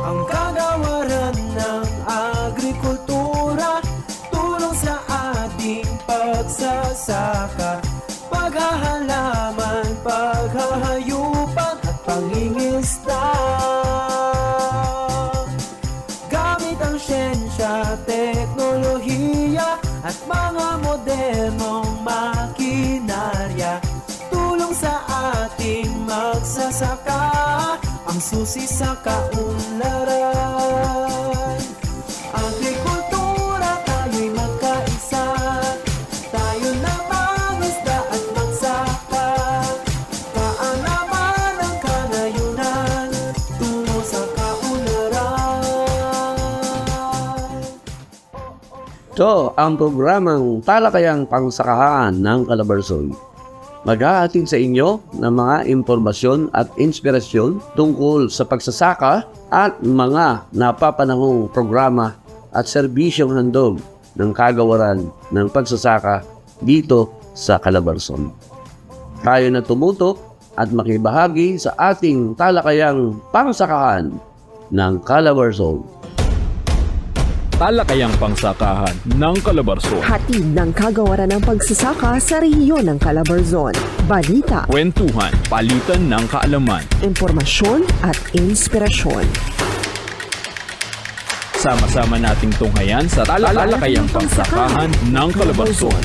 Ang kagawaran ng agrikultura, tulong sa ating pagsasaka, paghahalaman, paghahayupan at pangingisda. Gamit ang siyensya, teknolohiya at mga modernong makinarya, tulong sa ating magsasaka, ang susi sa kaunlaran. Agrikultura, tayo'y magkaisa, tayo na mangisda at magsaka, kaalaman ang kanayunan, tungo sa kaunlaran. Ito ang programang Talakayang Pangsakahan ng Calabarzon. Maghahatid sa inyo ng mga impormasyon at inspirasyon tungkol sa pagsasaka at mga napapanahong programa at serbisyong handog ng kagawaran ng pagsasaka dito sa Calabarzon. Tayo na tumutok at makibahagi sa ating talakayang pangsakahan ng Calabarzon. Talakayang Pangsakahan ng Calabarzon. Hatid ng kagawaran ng pagsasaka sa rehiyon ng Calabarzon. Balita, Kwentuhan, palitan ng kaalaman. impormasyon at inspirasyon. Sama-sama nating tunghayan sa Talakayang Pangsakahan ng Calabarzon.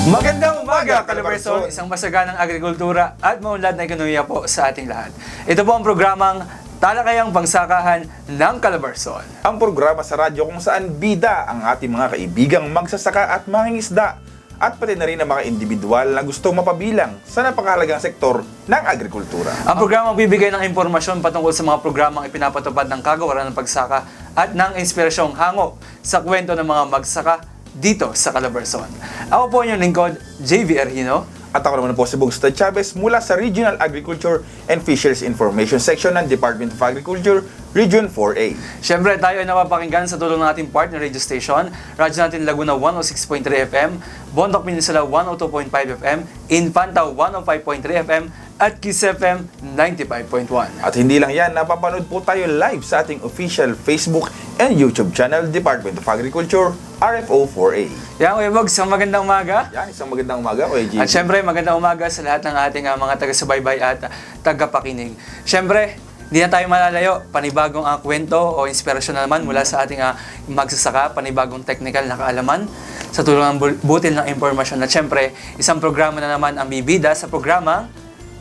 Magandang umaga, Calabarzon! Isang masaganang agrikultura at maunlad na ekonomiya po sa ating lahat. Ito po ang programang Talakayang Pangsakahan ng Calabarzon. Ang programa sa radyo kung saan bida ang ating mga kaibigang magsasaka at mangingisda at pati na rin ang mga individual na gustong mapabilang sa napakahalagang sektor ng agrikultura. Ang programang bibigay ng impormasyon patungkol sa mga programang ipinapatupad ng kagawaran ng pagsaka at ng inspirasyong hango sa kwento ng mga magsasaka dito sa Calabarzon. Ako po inyong lingkod, JV Erhino. At ako naman po si Bugstad Chavez mula sa Regional Agriculture and Fisheries Information Section ng Department of Agriculture, Region 4A. Siyempre, tayo ay napapakinggan sa tulong ng ating partner radio station, radyo natin Laguna 106.3 FM, Bondoc Peninsula 102.5 FM, Infanta 105.3 FM, at Kiss FM 95.1. At hindi lang yan, napapanood po tayo live sa ating official Facebook and YouTube channel, Department of Agriculture, RFO 4A. Yan, Kuya Bogs, isang magandang umaga. Yan, isang magandang umaga, Kuya JB. At syempre, magandang umaga sa lahat ng ating mga taga-subaybay at tagapakinig. Syempre, hindi na tayo malalayo. Panibagong kwento o inspirasyon na naman mula sa ating magsasaka, panibagong technical na kaalaman sa tulong ng butil ng impormasyon. At syempre, isang programa na naman ang bibida sa programa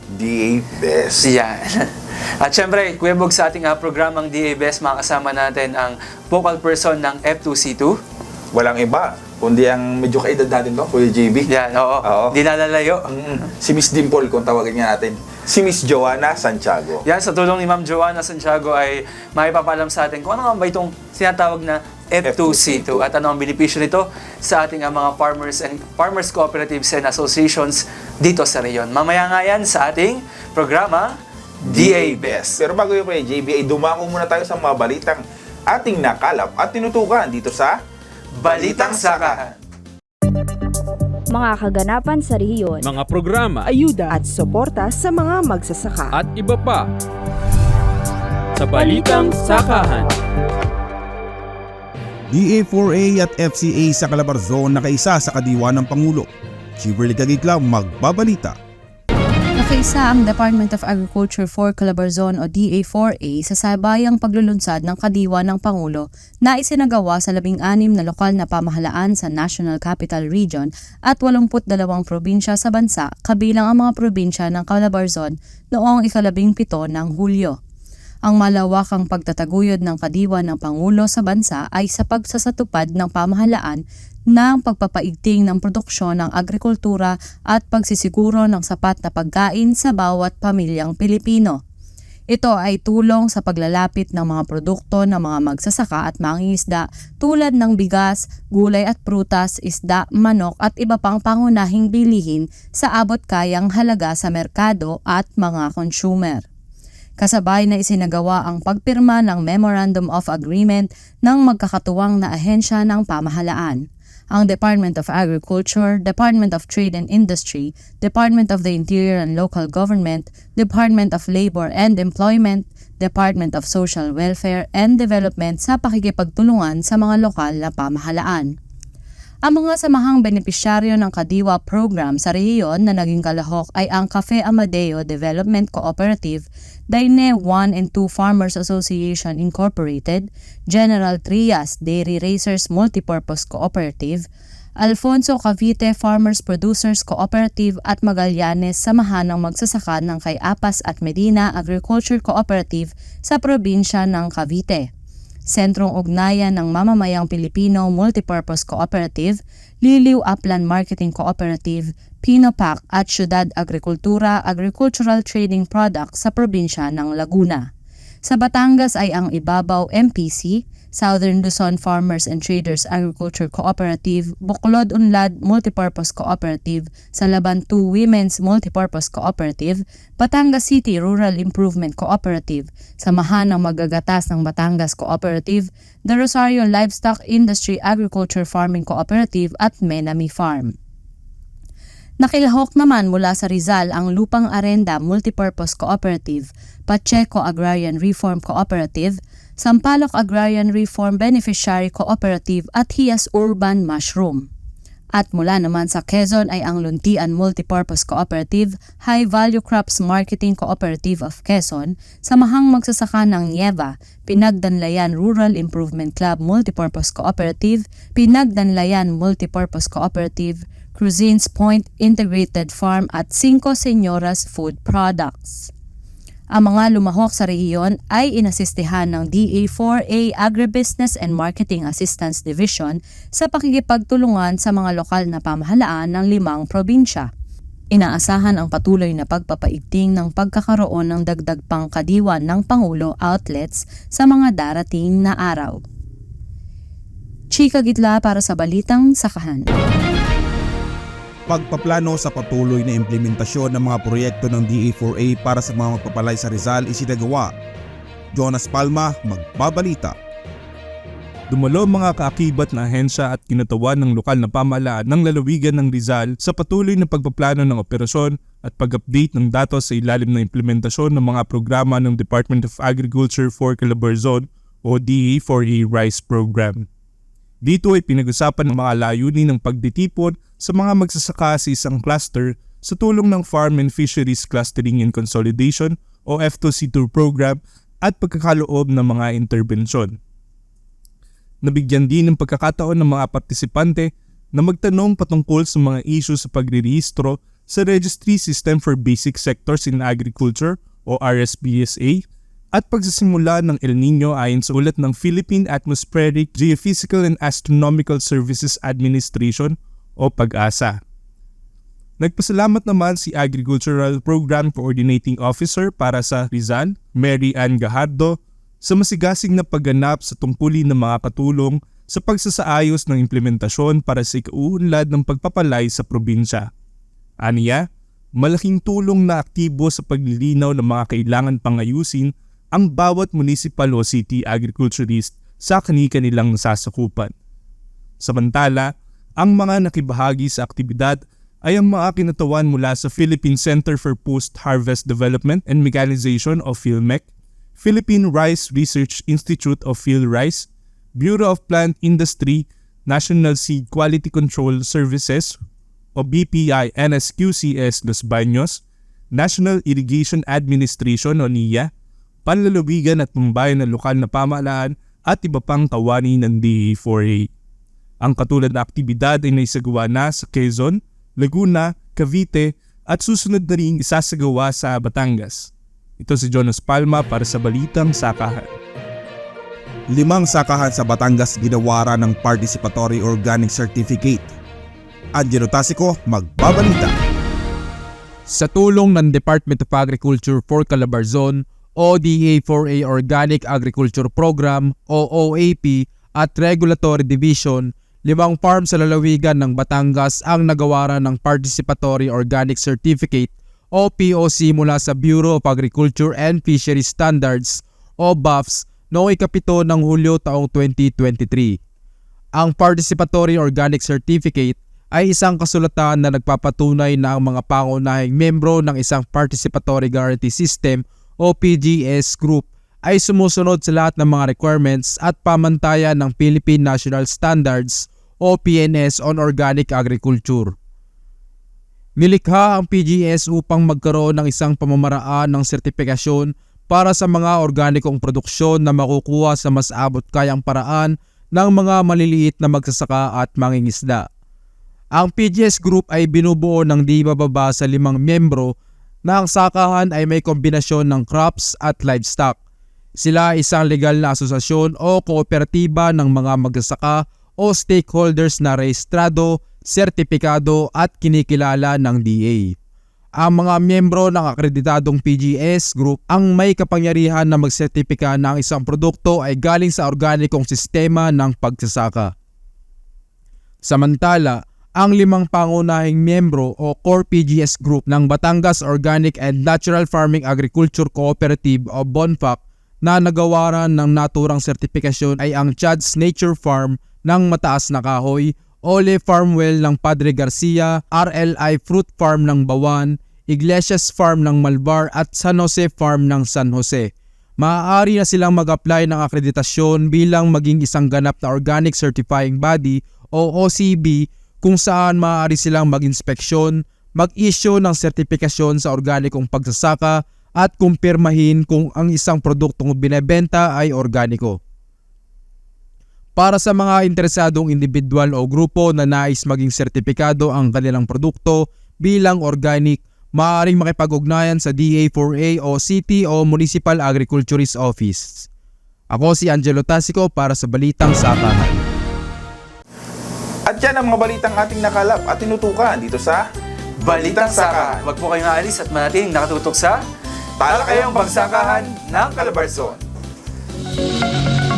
DA Best. Yan. At syempre, Kuya Bog, sa ating programang DA Best, makakasama natin ang vocal person ng F2C2. Walang iba, kundi ang medyo kaedad natin to, Kuya JB. Yan, oo. Di nalalayo. Si Miss Dimple, kung tawagin niya natin. Si Miss Joanna Santiago. Yan, sa tulong ni Ma'am Joanna Santiago ay maipapalam sa atin kung ano nga ba itong sinatawag na F2C2 at ano ang benepisyo nito sa ating mga farmers cooperatives and associations dito sa reyon. Mamaya nga yan sa ating programa DA Best. Pero bago yung Kuya JB, ay dumako muna tayo sa mga balitang ating nakalap at tinutukan dito sa Balitang Sakahan. Mga kaganapan sa rehiyon, Mga programa Ayuda at suporta sa mga magsasaka. at iba pa sa Balitang Sakahan. DA4A at FCA sa Calabarzon nakaisa sa kadiwa ng Pangulo. Chiverly Kagiklang magbabalita. Nakaisa ang Department of Agriculture for Calabarzon o DA4A sa sabayang paglulunsad ng kadiwa ng Pangulo na isinagawa sa 16 na lokal na pamahalaan sa National Capital Region at 82 probinsya sa bansa kabilang ang mga probinsya ng Calabarzon noong 17 ng Hulyo. Ang malawakang pagtataguyod ng kadiwa ng Pangulo sa bansa ay sa pagsasatupad ng pamahalaan ng pagpapaigting ng produksyon ng agrikultura at pagsisiguro ng sapat na pagkain sa bawat pamilyang Pilipino. Ito ay tulong sa paglalapit ng mga produkto ng mga magsasaka at mangingisda tulad ng bigas, gulay at prutas, isda, manok at iba pang pangunahing bilihin sa abot kayang halaga sa merkado at mga consumer. Kasabay na isinagawa ang pagpirma ng Memorandum of Agreement ng magkakatuwang na ahensya ng pamahalaan. Ang Department of Agriculture, Department of Trade and Industry, Department of the Interior and Local Government, Department of Labor and Employment, Department of Social Welfare and Development sa pakikipagtulungan sa mga lokal na pamahalaan. Ang mga samahang benepisyaryo ng Kadiwa Program sa rehiyon na naging kalahok ay ang Cafe Amadeo Development Cooperative, Daine 1 and 2 Farmers Association Incorporated, General Trias Dairy Racers Multipurpose Cooperative, Alfonso Cavite Farmers Producers Cooperative at Magallanes Samahan ng Magsasaka ng Cayapas at Medina Agriculture Cooperative sa probinsya ng Cavite. Sentrong Ugnayan ng Mamamayang Pilipino Multipurpose Cooperative, Liliw Upland Marketing Cooperative, Pinopac at Syudad Agrikultura Agricultural Trading Products sa probinsya ng Laguna. Sa Batangas ay ang Ibabaw MPC, Southern Luzon Farmers and Traders Agriculture Cooperative, Buklod Unlad Multipurpose Cooperative, Salaban 2 Women's Multipurpose Cooperative, Batangas City Rural Improvement Cooperative, Samahan ng Magagatas ng Batangas Cooperative, The Rosario Livestock Industry Agriculture Farming Cooperative at Menami Farm. Nakilahok naman mula sa Rizal ang Lupang Arenda Multipurpose Cooperative, Pacheco Agrarian Reform Cooperative, Sampaloc Agrarian Reform Beneficiary Cooperative at Hias Urban Mushroom. At mula naman sa Quezon ay ang Luntian Multipurpose Cooperative, High Value Crops Marketing Cooperative of Quezon, Samahang Magsasaka ng Nieva, Pinagdanlayan Rural Improvement Club Multipurpose Cooperative, Pinagdanlayan Multipurpose Cooperative, Cruzines Point Integrated Farm at Cinco Señoras Food Products. Ang mga lumahok sa rehiyon ay inasistihan ng DA4A Agribusiness and Marketing Assistance Division sa pakikipagtulungan sa mga lokal na pamahalaan ng 5 probinsya. Inaasahan ang patuloy na pagpapaigting ng pagkakaroon ng dagdag pang kadiwa ng Pangulo outlets sa mga darating na araw. Chika Gitla para sa Balitang Sakahan. Pagpaplano sa patuloy na implementasyon ng mga proyekto ng DA4A para sa mga magpapalay sa Rizal isinagawa. Jonas Palma, Magbabalita. Dumalo mga kaakibat na ahensya at kinatawan ng lokal na pamahalaan ng lalawigan ng Rizal sa patuloy na pagpaplano ng operasyon at pag-update ng datos sa ilalim ng implementasyon ng mga programa ng Department of Agriculture for Calabarzon o DA4A Rice Program. Dito ay pinag-usapan ng mga layunin ng pagtitipon sa mga magsasaka sa isang cluster sa tulong ng Farm and Fisheries Clustering and Consolidation o F2C2 program at pagkakaloob ng mga interbensyon. Nabigyan din ng pagkakataon ng mga partisipante na magtanong patungkol sa mga issue sa pagrerehistro sa Registry System for Basic Sectors in Agriculture o RSBSA at pagsisimula ng El Nino ayon sa ulat ng Philippine Atmospheric, Geophysical and Astronomical Services Administration o PAGASA. Nagpasalamat naman si Agricultural Program Coordinating Officer para sa Rizal, Mary Ann Gajardo, sa masigasig na pagganap sa tungkulin ng mga katulong sa pagsasaayos ng implementasyon para sa ikauunlad ng pagpapalay sa probinsya. Aniya, malaking tulong na aktibo sa paglilinaw ng mga kailangan pangayusin ang bawat municipal o city agriculturist sa kani-kanilang nasasakupan. Samantala, ang mga nakibahagi sa aktibidad ay ang mga kinatawan mula sa Philippine Center for Post-Harvest Development and Mechanization o PhilMech, Philippine Rice Research Institute of PhilRice, Bureau of Plant Industry, National Seed Quality Control Services o BPI NSQCS Los Baños, National Irrigation Administration o NIA, panlalawigan at pambayan ng lokal na pamahalaan at iba pang kawani ng DA4A. Ang katulad na aktibidad ay naisagawa na sa Quezon, Laguna, Cavite at susunod na rin isasagawa sa Batangas. Ito si Jonas Palma para sa Balitang Sakahan. 5 sakahan sa Batangas ginawara ng Participatory Organic Certificate. Angelo Tasico, Magbabalita. Sa tulong ng Department of Agriculture for Calabarzon o DA4A Organic Agriculture Program o OAP at Regulatory Division, 5 farm sa lalawigan ng Batangas ang nagawaran ng Participatory Organic Certificate o POC mula sa Bureau of Agriculture and Fisheries Standards o BAFS noong 7 ng Hulyo taong 2023. Ang Participatory Organic Certificate ay isang kasulatan na nagpapatunay na ang mga pangunahing membro ng isang Participatory Guarantee System o PGS Group ay sumusunod sa lahat ng mga requirements at pamantayan ng Philippine National Standards o PNS on Organic Agriculture. Nilikha ang PGS upang magkaroon ng isang pamamaraan ng sertipikasyon para sa mga organikong produksyon na makukuha sa mas abot kayang paraan ng mga maliliit na magsasaka at mangingisda. Ang PGS Group ay binubuo ng di bababa sa 5 miyembro na ang sakahan ay may kombinasyon ng crops at livestock. Sila ay isang legal na asosasyon o kooperatiba ng mga magsasaka o stakeholders na rehistrado, sertipikado at kinikilala ng DA. Ang mga miyembro ng akreditadong PGS Group ang may kapangyarihan na magsertipika na ang isang produkto ay galing sa organikong sistema ng pagsasaka. Samantala, ang 5 pangunahing miyembro o Core PGS Group ng Batangas Organic and Natural Farming Agriculture Cooperative o BONFAC na nagawaran ng naturang sertipikasyon ay ang Chad's Nature Farm ng Mataas na Kahoy, Ole Farmwell ng Padre Garcia, RLI Fruit Farm ng Bawan, Iglesias Farm ng Malvar at San Jose Farm ng San Jose. Maaari na silang mag-apply ng akreditasyon bilang maging isang ganap na Organic Certifying Body o OCB kung saan maaari silang mag-inspeksyon, mag-issue ng sertipikasyon sa organikong pagsasaka at kumpirmahin kung ang isang produktong binebenta ay organiko. Para sa mga interesadong individual o grupo na nais maging sertipikado ang kanilang produkto bilang organic, maaaring makipag-ugnayan sa DA4A o City o Municipal Agriculturist Office. Ako si Angelo Tasico para sa Balitang Sakahan. At yan ang mga balitang ating nakalap at tinutukan dito sa Balitang Sakahan. Huwag po kayong aalis at manatiling nakatutok sa Talakayang Pagsakahan ng Calabarzon.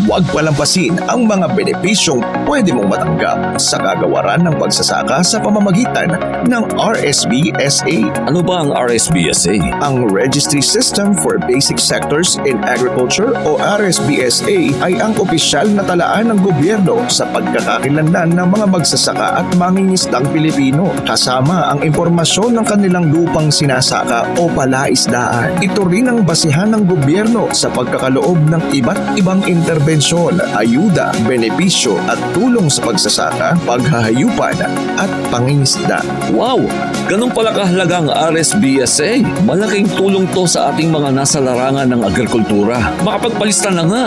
Huwag palampasin ang mga benepisyong pwede mong matanggap sa kagawaran ng pagsasaka sa pamamagitan ng RSBSA. Ano ba ang RSBSA? Ang Registry System for Basic Sectors in Agriculture o RSBSA ay ang opisyal na talaan ng gobyerno sa pagkakakilanlan ng mga magsasaka at mangingisdang Pilipino, kasama ang impormasyon ng kanilang lupang sinasaka o palaisdaan. Ito rin ang basihan ng gobyerno sa pagkakaloob ng iba't ibang intervensyon, ayuda, benepisyo at tulong sa pagsasaka, paghahayupan at pangingisda. Wow! Ganun pala kahalaga ang RSBSA. Malaking tulong to sa ating mga nasa larangan ng agrikultura. Makapagpalista na nga!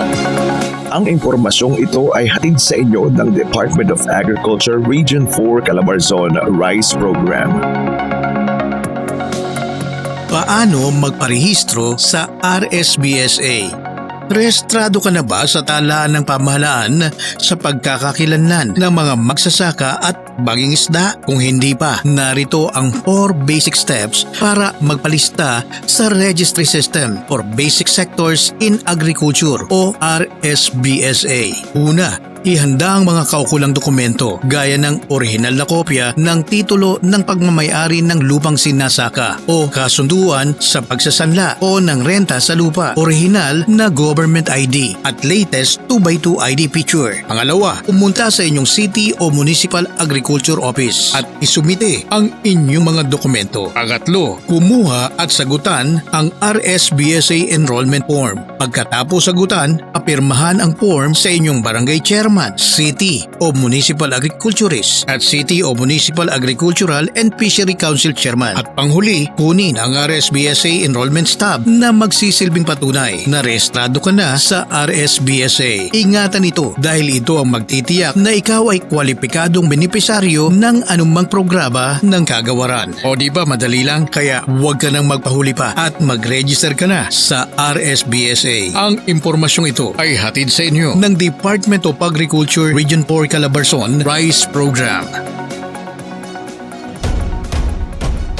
Ang impormasyong ito ay hatid sa inyo ng Department of Agriculture Region 4 Calabarzon Rice Program. Paano magparehistro sa RSBSA? Rehistrado ka na ba sa talaan ng pamahalaan sa pagkakakilanlan ng mga magsasaka at mangingisda? Kung hindi pa, narito ang 4 basic steps para magpalista sa Registry System for Basic Sectors in Agriculture o RSBSA. Una, ihanda ang mga kaukulang dokumento gaya ng orihinal na kopya ng titulo ng pagmamayari ng lupang sinasaka o kasunduan sa pagsasanla o ng renta sa lupa, orihinal na government ID at latest 2x2 ID picture. Pangalawa, pumunta sa inyong city o municipal agriculture office at isumite ang inyong mga dokumento. Pangatlo, kumuha at sagutan ang RSBSA enrollment form. Pagkatapos sagutan, apirmahan ang form sa inyong barangay chairman, City o Municipal Agriculturist at City o Municipal Agricultural and Fishery Council Chairman. At panghuli, kunin ang RSBSA Enrollment Stub na magsisilbing patunay na rehistrado ka na sa RSBSA. Ingatan ito dahil ito ang magtitiyak na ikaw ay kwalipikadong benepisaryo ng anumang programa ng kagawaran. O di ba madali lang? Kaya huwag ka nang magpahuli pa at mag-register ka na sa RSBSA. Ang impormasyong ito ay hatid sa inyo ng Department of Agriculture Region 4 Calabarzon Rice Program.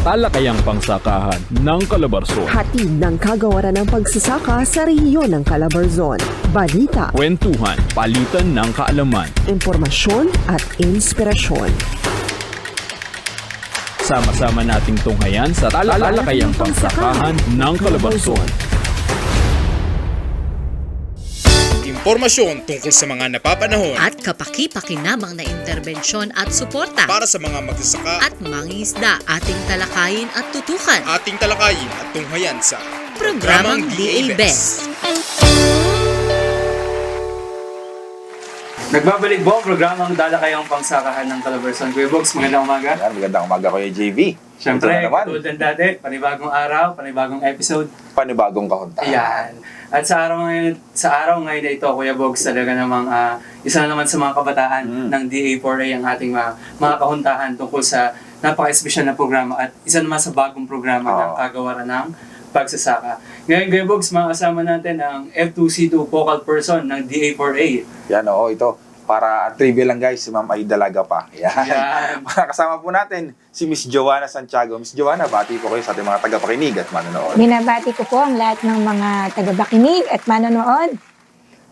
talakayang pangsakahan ng Calabarzon. Hatid ng kagawaran ng pagsasaka sa rehiyon ng Calabarzon. Balita, Kwentuhan, palitan ng kaalaman. impormasyon at inspirasyon. Sama-sama nating tunghayan sa talakayang pangsakahan ng Calabarzon. Impormasyon tungkol sa mga napapanahon At kapaki-pakinabang na interbensyon at suporta para sa mga magsasaka at mangingisda ating talakayin at tutukan. ating talakayin at tunghayan sa Programang DA Best. Nagbabalik po ang programang Dalakayang Pangsakahan ng Calabarzon. Kuya Bogs, magandang umaga. Yan, magandang umaga Kuya JV. Siyempre, Ito na naman, tulad ng dati, panibagong araw, panibagong episode. panibagong kahuntahan. Ayan. At sa araw ngayon na ito, Kuya Bogs, talaga namang isa na naman sa mga kabataan ng DA4A ang ating mga kahuntahan tungkol sa napaka-espesyal na programa at isa naman sa bagong programa ng kagawaran ng pagsasaka. Ngayon, Kuya Bogs, makasama natin ang F2C2 focal person ng DA4A. Yan, oo, ito. Para trivia lang guys, si Ma'am ay dalaga pa. Yan. Kasama po natin si Miss Joanna Santiago. Miss Joanna, bati po kayo sa ating mga tagapakinig at manonood. Binabati ko po ang lahat ng mga tagapakinig at manonood.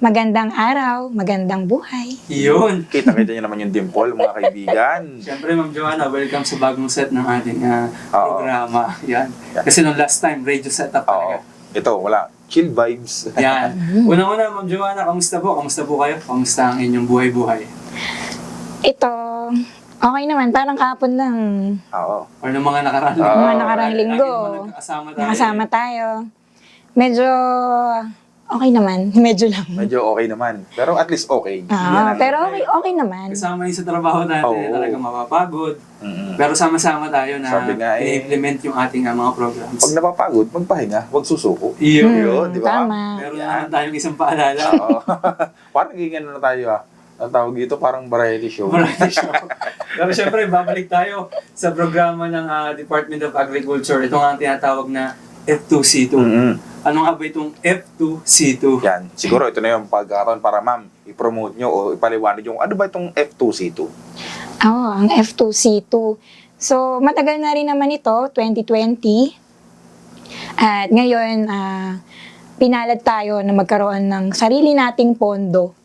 Magandang araw, magandang buhay. Yun. Kita-kita niyo naman yung dimple, mga kaibigan. Siyempre, Ma'am Joanna, welcome sa bagong set ng ating programa. Yan. Kasi nung last time, radio setup talaga. Ito, wala. Chill vibes. Yan. Unang-una, Ma'am Joanna, kamusta po? Kamusta po kayo? Kamusta ang inyong buhay-buhay? Ito, okay naman, parang kahapon lang. Oo. Or nung mga nakarang Mga nakarang linggo, nakasama tayo. Medyo okay naman, medyo lang. Medyo okay naman. Pero at least okay. Pero okay naman. Kasama yun sa trabaho natin, talagang mapapagod. Pero sama-sama tayo na i-implement yung ating mga programs. Pag napapagod, magpahinga, huwag susuko. Yun, di ba? Tama. Meron na tayong isang paalala. Parang ganyan na tayo Ang tawag dito parang variety show. Variety show. Pero syempre, babalik tayo sa programa ng Department of Agriculture. Ito nga ang tinatawag na F2C2. Ano nga ba itong F2C2? Yan. Siguro ito na yung pagkakaroon para ma'am, i-promote nyo o ipaliwanag yung ano ba itong F2C2? Ang F2C2. So, matagal na rin naman ito, 2020. At ngayon, pinalad tayo na magkaroon ng sarili nating pondo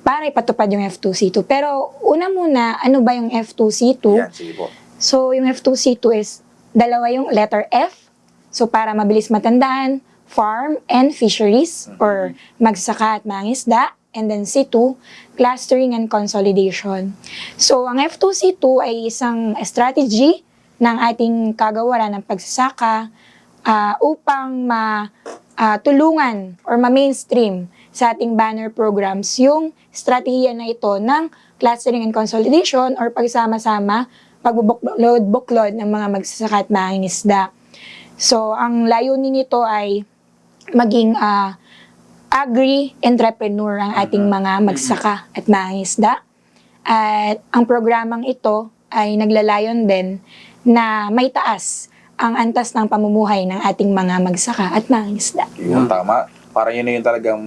para ipatupad yung F2C2. Pero una muna, ano ba yung F2C2? Yan, sige po. So, yung F2C2 is dalawa yung letter F. So, para mabilis matandaan, farm and fisheries or magsasaka at mangisda. And then C2, clustering and consolidation. So, ang F2C2 ay isang strategy ng ating kagawaran ng pagsasaka upang tulungan or ma-mainstream sa ating banner programs yung strategiya na ito ng clustering and consolidation or pagsama-sama, pagbubuklod ng mga magsasaka at mangingisda. So, ang layunin nito ay maging agri-entrepreneur ang ating mga magsaka at mangingisda. At ang programang ito ay naglalayon din na may taas ang antas ng pamumuhay ng ating mga magsaka at mangingisda. Yun, tama. Parang yun na yung talagang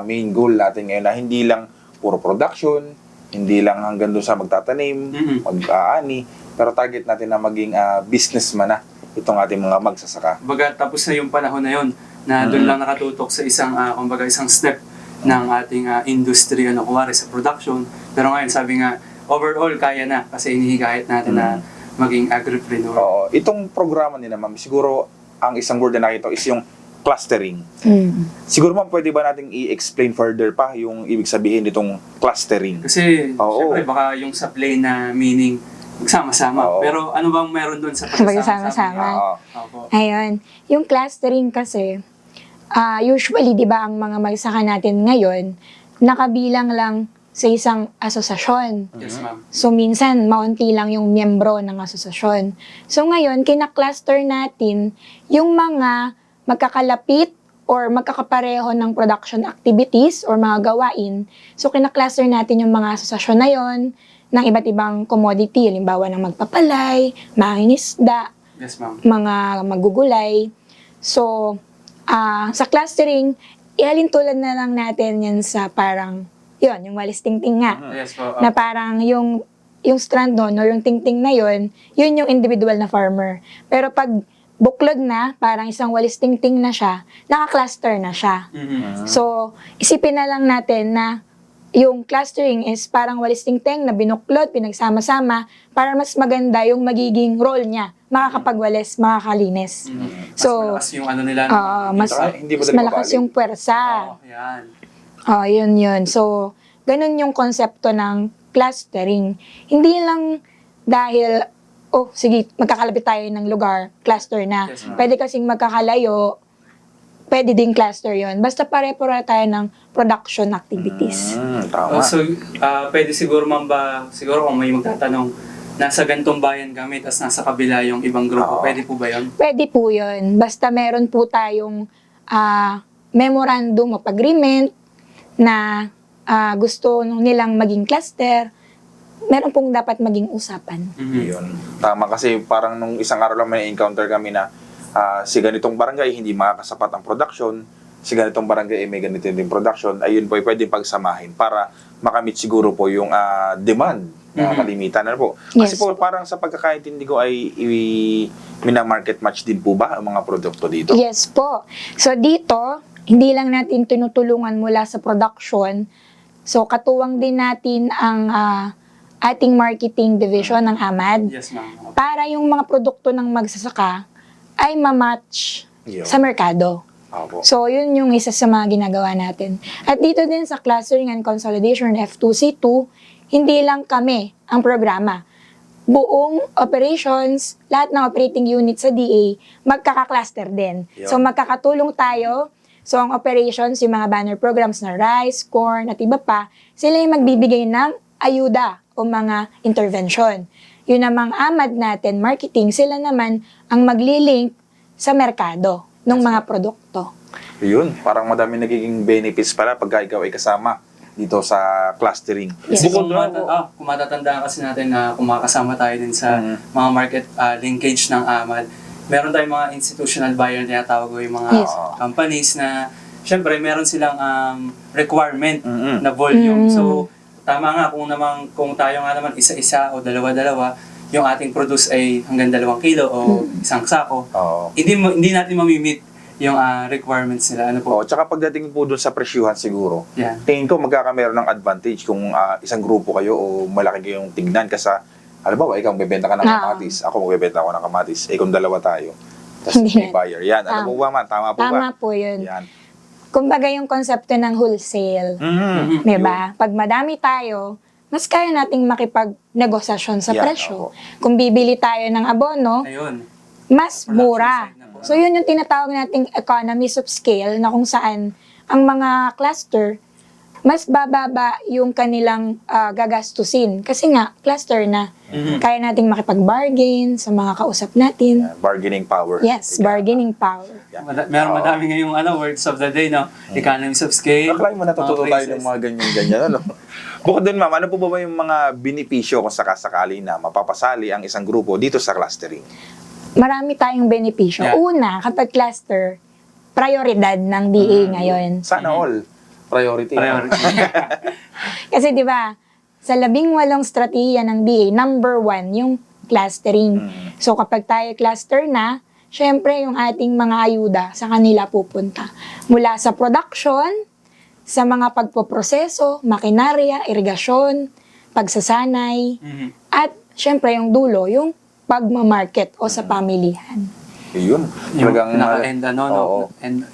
main goal natin ngayon na hindi lang puro production, hindi lang hanggang doon sa magtatanim, mag-aani, pero target natin na maging businessman na itong ating mga magsasaka. Kumbaga, tapos na yung panahon na yun na doon lang nakatutok sa isang step ng ating industry, kuwari sa production. Pero ngayon, sabi nga, overall, kaya na kasi inihikayat natin na maging agripreneur. Oo. Itong programa nila, ma'am, siguro ang isang word na nakita is yung clustering. Siguro, ma'am, pwede ba nating i-explain further pa yung ibig sabihin nitong clustering? Kasi, syempre, baka yung sa plain na meaning, magsama-sama. Pero ano bang meron doon sa pagsama-sama? Ayun. Yung clustering kasi, usually, di ba, ang mga magsaka natin ngayon, nakabilang lang sa isang asosasyon. Yes, ma'am. So, minsan, maunti lang yung miyembro ng asosasyon. So, ngayon, kinakluster natin yung mga magkakalapit or magkakapareho ng production activities or mga gawain. So, kinakluster natin yung mga asosasyon na yon ng iba't ibang commodity, halimbawa ng magpapalay, mangingisda, yes, ma'am, mga magugulay. So, sa clustering, ihalin tulad na lang natin yan sa parang, yun, yung walis tingting nga. Yes po. Na parang yung yung strand nun, or yung tingting na yun yung individual na farmer. Pero pag buklod na, parang isang walis tingting na siya, naka-cluster na siya. So, isipin na lang natin na yung clustering is parang walis tingting na binuklod, pinagsama-sama, para mas maganda yung magiging role niya. Makakapagwalis, makakalinis. So, Mas malakas yung ano nila. mas Hindi mas madali malakas mabalik. yung puwersa. Yan. Yun. So, ganun yung konsepto ng clustering. Hindi lang dahil, sige, magkakalapit tayo ng lugar, cluster na. Yes, ma'am. Pwede kasing magkakalayo, pwede ding cluster yon. Basta pare-pare tayo ng production activities. Tama. Also, pwede siguro ma'am ba, siguro kung may magtatanong, nasa gantong bayan kami, tapos nasa kabila yung ibang grupo, pwede po ba yun? Pwede po yun. Basta meron po tayong memorandum of agreement na gusto nilang maging cluster, meron pong dapat maging usapan. Yun. Tama kasi parang nung isang araw lang may encounter kami na si ganitong barangay hindi makakasapat ang production, si ganitong barangay may ganito din production, ayun po ay pwedeng pagsamahin para makamit siguro po yung demand na kalimitan. Ano po? Kasi Yes. po parang sa pagkakaintindi ko ay mina-market match din po ba ang mga produkto dito? Yes po. So dito, hindi lang natin tinutulungan mula sa production. So katuwang din natin ang ating marketing division ng AMAD Yes, ma'am. para yung mga produkto ng magsasaka ay ma-match Yun. sa merkado. Opo. So, yun yung isa sa mga ginagawa natin. At dito din sa Clustering and Consolidation F2C2, hindi lang kami ang programa. Buong operations, lahat ng operating unit sa DA, magkaka-cluster din. Yun. So, magkakatulong tayo. So, ang operations, yung mga banner programs na rice, corn, at iba pa, sila yung magbibigay ng ayuda o mga intervention. Yun namang AMAD natin, marketing, sila naman ang maglilink sa merkado ng mga produkto. Yun, parang madami nagiging benefits pala pagka ikaw ay kasama dito sa clustering. Yes. Kung matatandaan kasi natin na kung makakasama tayo din sa mga market linkage ng AMAD, meron tayong mga institutional buyer na tinatawag ko yung mga Yes. companies na syempre meron silang requirement na volume. So, tama nga kung tayo nga naman isa-isa o dalawa-dalawa, yung ating produce ay hanggang 2 kilo o isang sako, hindi natin mamimit yung requirements nila. Ano po? Tsaka pagdating po dun sa presyuhan siguro, Yeah. tingin ko magkakameron ng advantage kung isang grupo kayo o malaki kayong tingnan kasi halimbawa, ikaw magbebenta ka ng kamatis, ako magbebenta ako ng kamatis, kung dalawa tayo, tapos may buyer. Yan, ano po ba man? Tama po ba? Tama po yun. Yan. Kumbaga yung konsepto ng wholesale. Diba? Pag madami tayo, mas kaya nating makipagnegosasyon sa Yan, presyo. Kung bibili tayo ng abono, Ayun. mas mura. So yun yung tinatawag nating economies of scale na kung saan ang mga cluster, mas bababa yung kanilang gagastusin. Kasi nga, cluster na. Kaya nating makipag-bargain sa mga kausap natin. Bargaining power. Yes, bargaining power. Madami ngayong words of the day, no? Economies of scale. Akalain mo natututo tayo ng mga ganyan-ganyan, ano? Bukod dun, ma'am, ano po ba yung mga benepisyo kung sakasakali na mapapasali ang isang grupo dito sa clustering? Marami tayong benepisyo. Yeah. Una, kapag cluster, prioridad ng DA ngayon. Sana all. Priority. Kasi di ba, sa 18 strategiya ng DA, number 1 yung clustering. So kapag tayo cluster na, syempre yung ating mga ayuda sa kanila pupunta. Mula sa production, sa mga pagpoproseso, makinarya, irigasyon, pagsasanay, at syempre yung dulo, yung pagmamarket o sa pamilihan. Yun. Yung Talagang,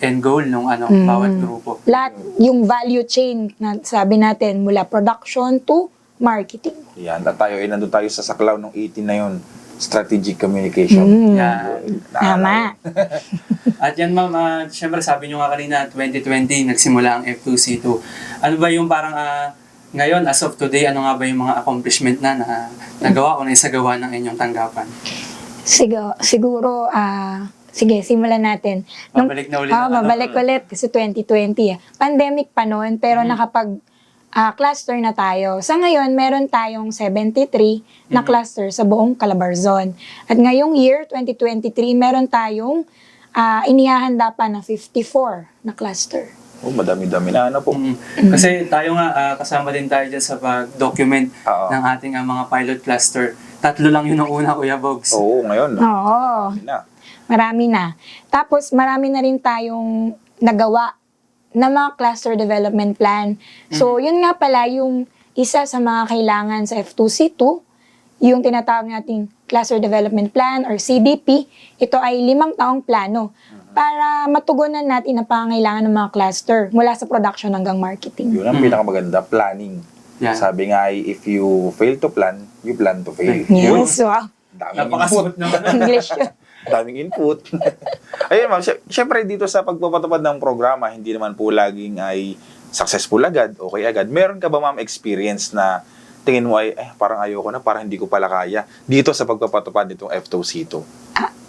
end goal nung bawat grupo. Lahat, yung value chain na sabi natin, mula production to marketing. yan. At tayo ay nandun tayo sa saklaw ng 18 na yun. Strategic communication. Yan. Tama. At yan ma'am, syempre sabi nyo nga kanina, 2020 nagsimula ang F2C2. Ano ba yung parang ngayon, as of today, ano nga ba yung mga accomplishment na nagawa o naisagawa ng inyong tanggapan? Siguro, sige, simulan natin. Mabalik na ulit. Mabalik ulit kasi 2020. Pandemic pa noon, pero cluster na tayo. Sa ngayon, meron tayong 73 na cluster sa buong Calabarzon. At ngayong year, 2023, meron tayong inihahanda pa na 54 na cluster. Oh, madami-dami na ano po. Kasi tayo nga, kasama din tayo dyan sa pag-document ng ating mga pilot cluster. 3 lang yun nung una, Kuya Bogs. Oo, ngayon. Oo. Marami na. Tapos marami na rin tayong nagawa na mga cluster development plan. So, yun nga pala yung isa sa mga kailangan sa F2C2, yung tinatawag nating Cluster Development Plan or CDP. Ito ay 5 taong plano para matugunan natin ang pangangailangan ng mga cluster mula sa production hanggang marketing. Yun ang pinakamaganda, planning. Sabi nga ay, if you fail to plan, you plan to fail. Yes, wow. Daming input. English yun. Daming input. Ayun ma'am, syempre dito sa pagpapatupad ng programa, hindi naman po laging ay successful agad, okay agad. Meron ka ba ma'am experience na tingin mo ay, parang ayoko na, parang hindi ko pala kaya dito sa pagpapatupad nitong F2C2?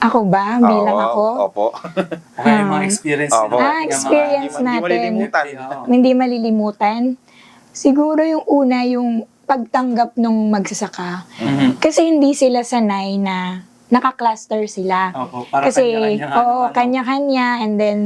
Ako ba? Bilang ako? Opo. Okay, yung mga experience experience Hindi natin. malilimutan. Hindi malilimutan. Siguro yung una, yung pagtanggap nung magsasaka. Kasi hindi sila sanay na naka-cluster sila. Kasi, kanya-kanya. And then,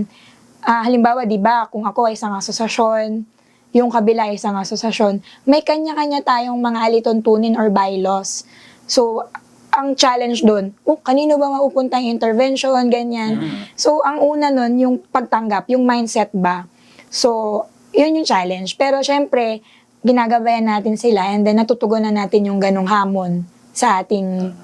halimbawa, di ba, kung ako ay isang asosasyon, yung kabila ay isang asosasyon, may kanya-kanya tayong mga alituntunin or bylaws. So, ang challenge doon, kanino ba mapupunta yung intervention, ganyan. So, ang una nun, yung pagtanggap, yung mindset ba. So, yun yung challenge. Pero, syempre, ginagabayan natin sila and then natutugunan natin yung ganong hamon sa ating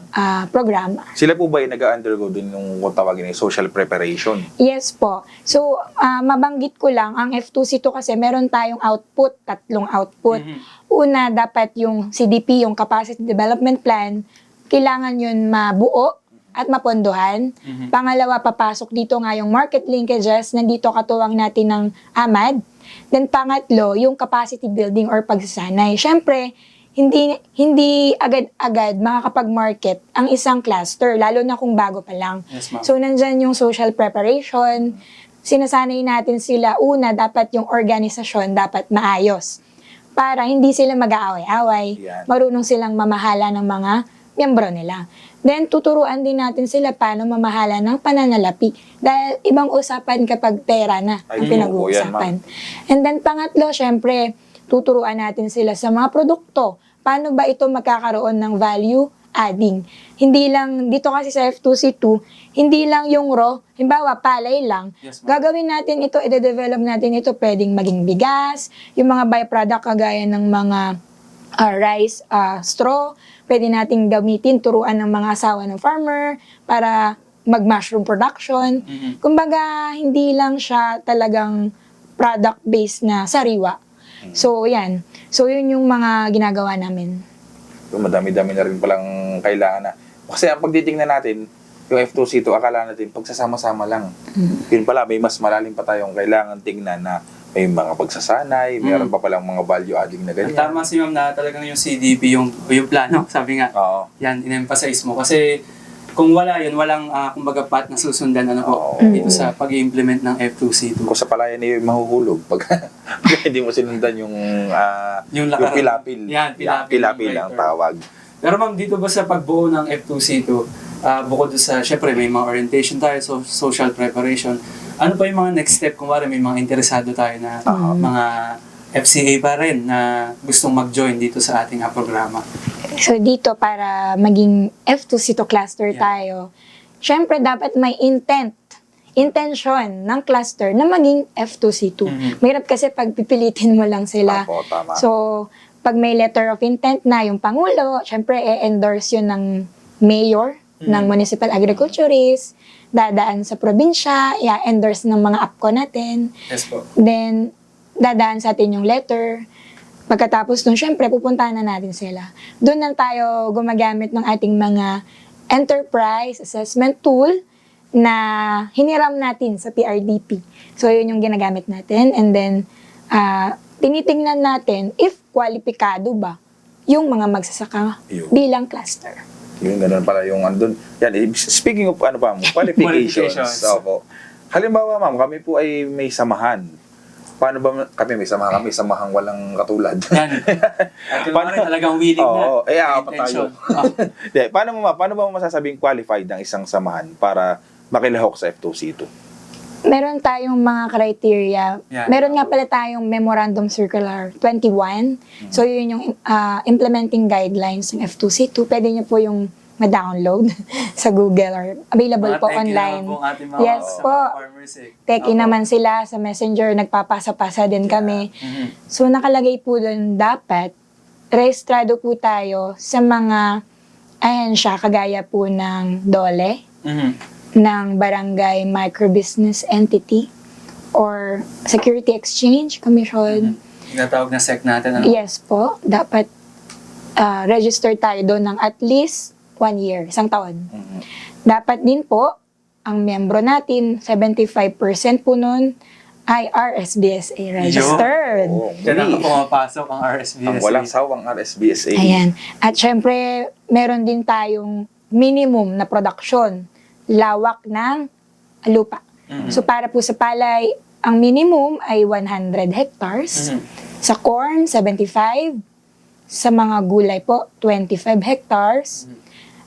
programa. Sila po ba yung nag-undergo din yung kung tawagin ay social preparation? Yes po. So, mabanggit ko lang, ang F2C2 kasi meron tayong output, 3 output. Una, dapat yung CDP, yung Capacity Development Plan, kailangan yun mabuo at mapondohan. Pangalawa, papasok dito nga yung market linkages, nandito katuwang natin ng AMAD. Then pangatlo, yung capacity building or pagsasanay. Siyempre, hindi agad-agad makakapag-market ang isang cluster, lalo na kung bago pa lang. So, nandyan yung social preparation. Sinasanay natin sila, una, dapat yung organisasyon dapat maayos. Para hindi sila mag-aaway-away. Marunong silang mamahala ng mga miyembro nila. Then, tuturuan din natin sila paano mamahala ng pananalapi. Dahil ibang usapan kapag pera na ang pinag-uusapan. And then, pangatlo, syempre, tuturuan natin sila sa mga produkto. Paano ba ito magkakaroon ng value adding? Hindi lang, dito kasi sa F2C2, hindi lang yung raw, halimbawa, palay lang. Gagawin natin ito, i-develop natin ito, pwedeng maging bigas, yung mga byproduct kagaya ng mga rice, straw, pwede nating gamitin, turuan ng mga asawa ng farmer para mag-mushroom production. Kumbaga, hindi lang siya talagang product-based na sariwa. So, yan. So, yun yung mga ginagawa namin. So, madami-dami na rin palang kailangan na. Kasi ang pagtitingnan natin, yung F2C2, akala natin, pagsasama-sama lang. Yun pala, may mas malalim pa tayong kailangan tingnan na may mga pagsasanay, mayroon pa palang mga value adding na ganyan. Tama si ma'am na talagang yung CDP, yung plano, sabi nga. Yan, in-emphasize mo. Kasi kung wala yun, walang kumbaga path na susundan dito sa pag-implement ng F2C2. Kung sa palayan ay mahuhulog pag hindi mo sinundan yung pilapil. Yan, pilapil ang tawag. Pero ma'am, dito ba sa pagbuo ng F2C2, bukod sa, syempre may mga orientation tayo, so social preparation, ano pa yung mga next step kung wala may mga interesado tayo na mga FCA pa rin na gustong mag-join dito sa ating programa? So dito, para maging F2C2 cluster tayo, syempre dapat may intention ng cluster na maging F2C2. Mahirap kasi pag pipilitin mo lang sila. So, pag may letter of intent na yung Pangulo, syempre endorse yun ng mayor, ng municipal agriculturist, dadaan sa probinsya, endorse ng mga APCO natin. Then, dadaan sa atin yung letter. Pagkatapos nun, syempre, pupuntahan na natin sila. Doon na tayo gumagamit ng ating mga enterprise assessment tool na hiniram natin sa PRDP. So, yun yung ginagamit natin. And then, tinitingnan natin if kwalipikado ba yung mga magsasaka bilang cluster. Yung ganun pala yung andun. Yan, speaking of qualifications. Halimbawa, ma'am, kami po ay may samahan. Paano ba kami may samahan? Kami samahang walang katulad. Yan. At yung mga talagang willing na. Apat tayo. Paano ba masasabing qualified ang isang samahan para makilahok sa F2C2? Meron tayong mga criteria. Yan. Meron nga pala tayong Memorandum Circular 21. So, yun yung implementing guidelines ng F2C2. Pwede nyo po yung ma-download sa Google or available po online. Yes po. Teki naman sila sa Messenger. Nagpapasa-pasa din kami. So, nakalagay po doon dapat rehistrado po tayo sa mga ahensya kagaya po ng DOLE, ng Barangay Microbusiness Entity, or Security Exchange Commission. Tinatawag na SEC natin. Yes po. Dapat register tayo doon ng at least 1 year, isang taon. Dapat din po, ang membro natin, 75% po nun ay RSBSA registered. Diyan ang pumapasok ang RSBSA. Ang walang sawang RSBSA. Ayan. At syempre, meron din tayong minimum na production, lawak ng lupa. So para po sa palay, ang minimum ay 100 hectares. Sa corn, 75. Sa mga gulay po, 25 hectares.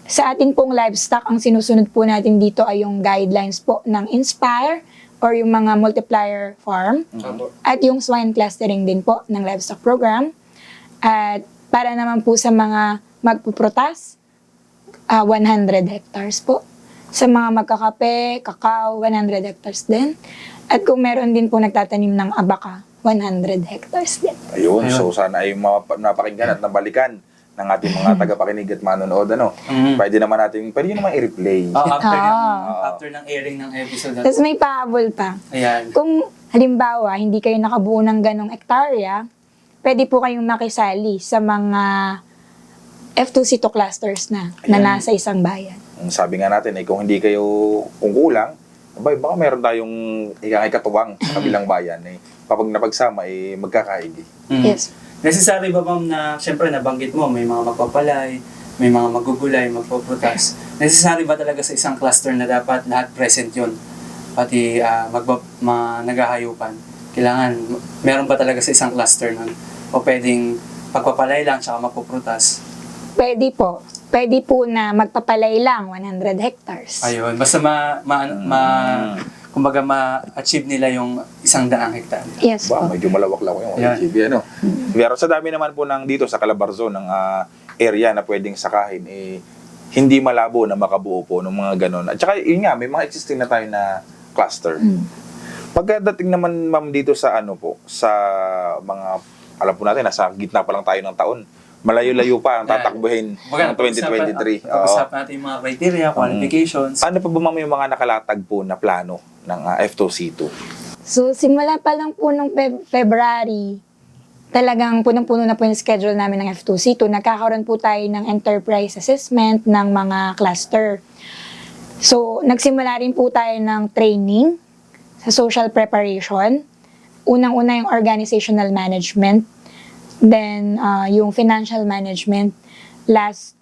Sa atin pong livestock, ang sinusunod po natin dito ay yung guidelines po ng INSPIRE or yung mga multiplier farm. At yung swine clustering din po ng livestock program. At para naman po sa mga magpuprotas, 100 hectares po. Sa mga magkakape, kakao, 100 hectares din. At kung meron din po nagtatanim ng abaka, 100 hectares din. Ayun, so sana ay mapakinggan at nabalikan ng ating mga tagapakinig at manonood. Pwede naman pwede nyo naman i-replay. After ng airing ng episode. Tapos may pahabol pa. Ayan. Kung halimbawa, hindi kayo nakabuo ng ganong hektarya, pwede po kayong makisali sa mga F2C2 clusters na nasa isang bayan. Sabi nga natin, kung hindi kayo, kung kulang, baka meron tayong ikakatuwang sa kabilang bayan. Kapag napagsama, magkakaigi. Yes. Necessary ba ma'am na, syempre nabanggit mo, may mga magpapalay, may mga magugulay, magpuprutas. Necessary ba talaga sa isang cluster na dapat lahat present yun? Pati naghahayupan. Kailangan, meron ba talaga sa isang cluster nun? O pwedeng pagpapalay lang tsaka magpuprutas? Pwede po. Pwede po na magpapalay lang 100 hectares. Ayun, basta kumbaga ma-achieve nila yung 100 hektarya. Yes po. Medyo malawak-lawak yung achieve. Pero sa dami naman po dito sa Calabarzon, ng area na pwedeng sakahin, hindi malabo na makabuo po ng mga ganon. At saka yun nga, may mga existing na tayo na cluster. Pagdating naman ma'am dito sa sa mga, alam po natin, nasa gitna pa lang tayo ng taon. Malayo-layo pa ang tatakbuhin ng 2023. Pag-usapan natin yung mga criteria, qualifications. Ano pa ba ma'am yung mga nakalatag po na plano ng F2C2? So, simula pa lang po nung February, talagang punong-puno na po yung schedule namin ng F2C2. Nagkakaroon po tayo ng enterprise assessment ng mga cluster. So, nagsimula rin po tayo ng training sa social preparation. Unang-una yung organizational management. Then, yung financial management. Last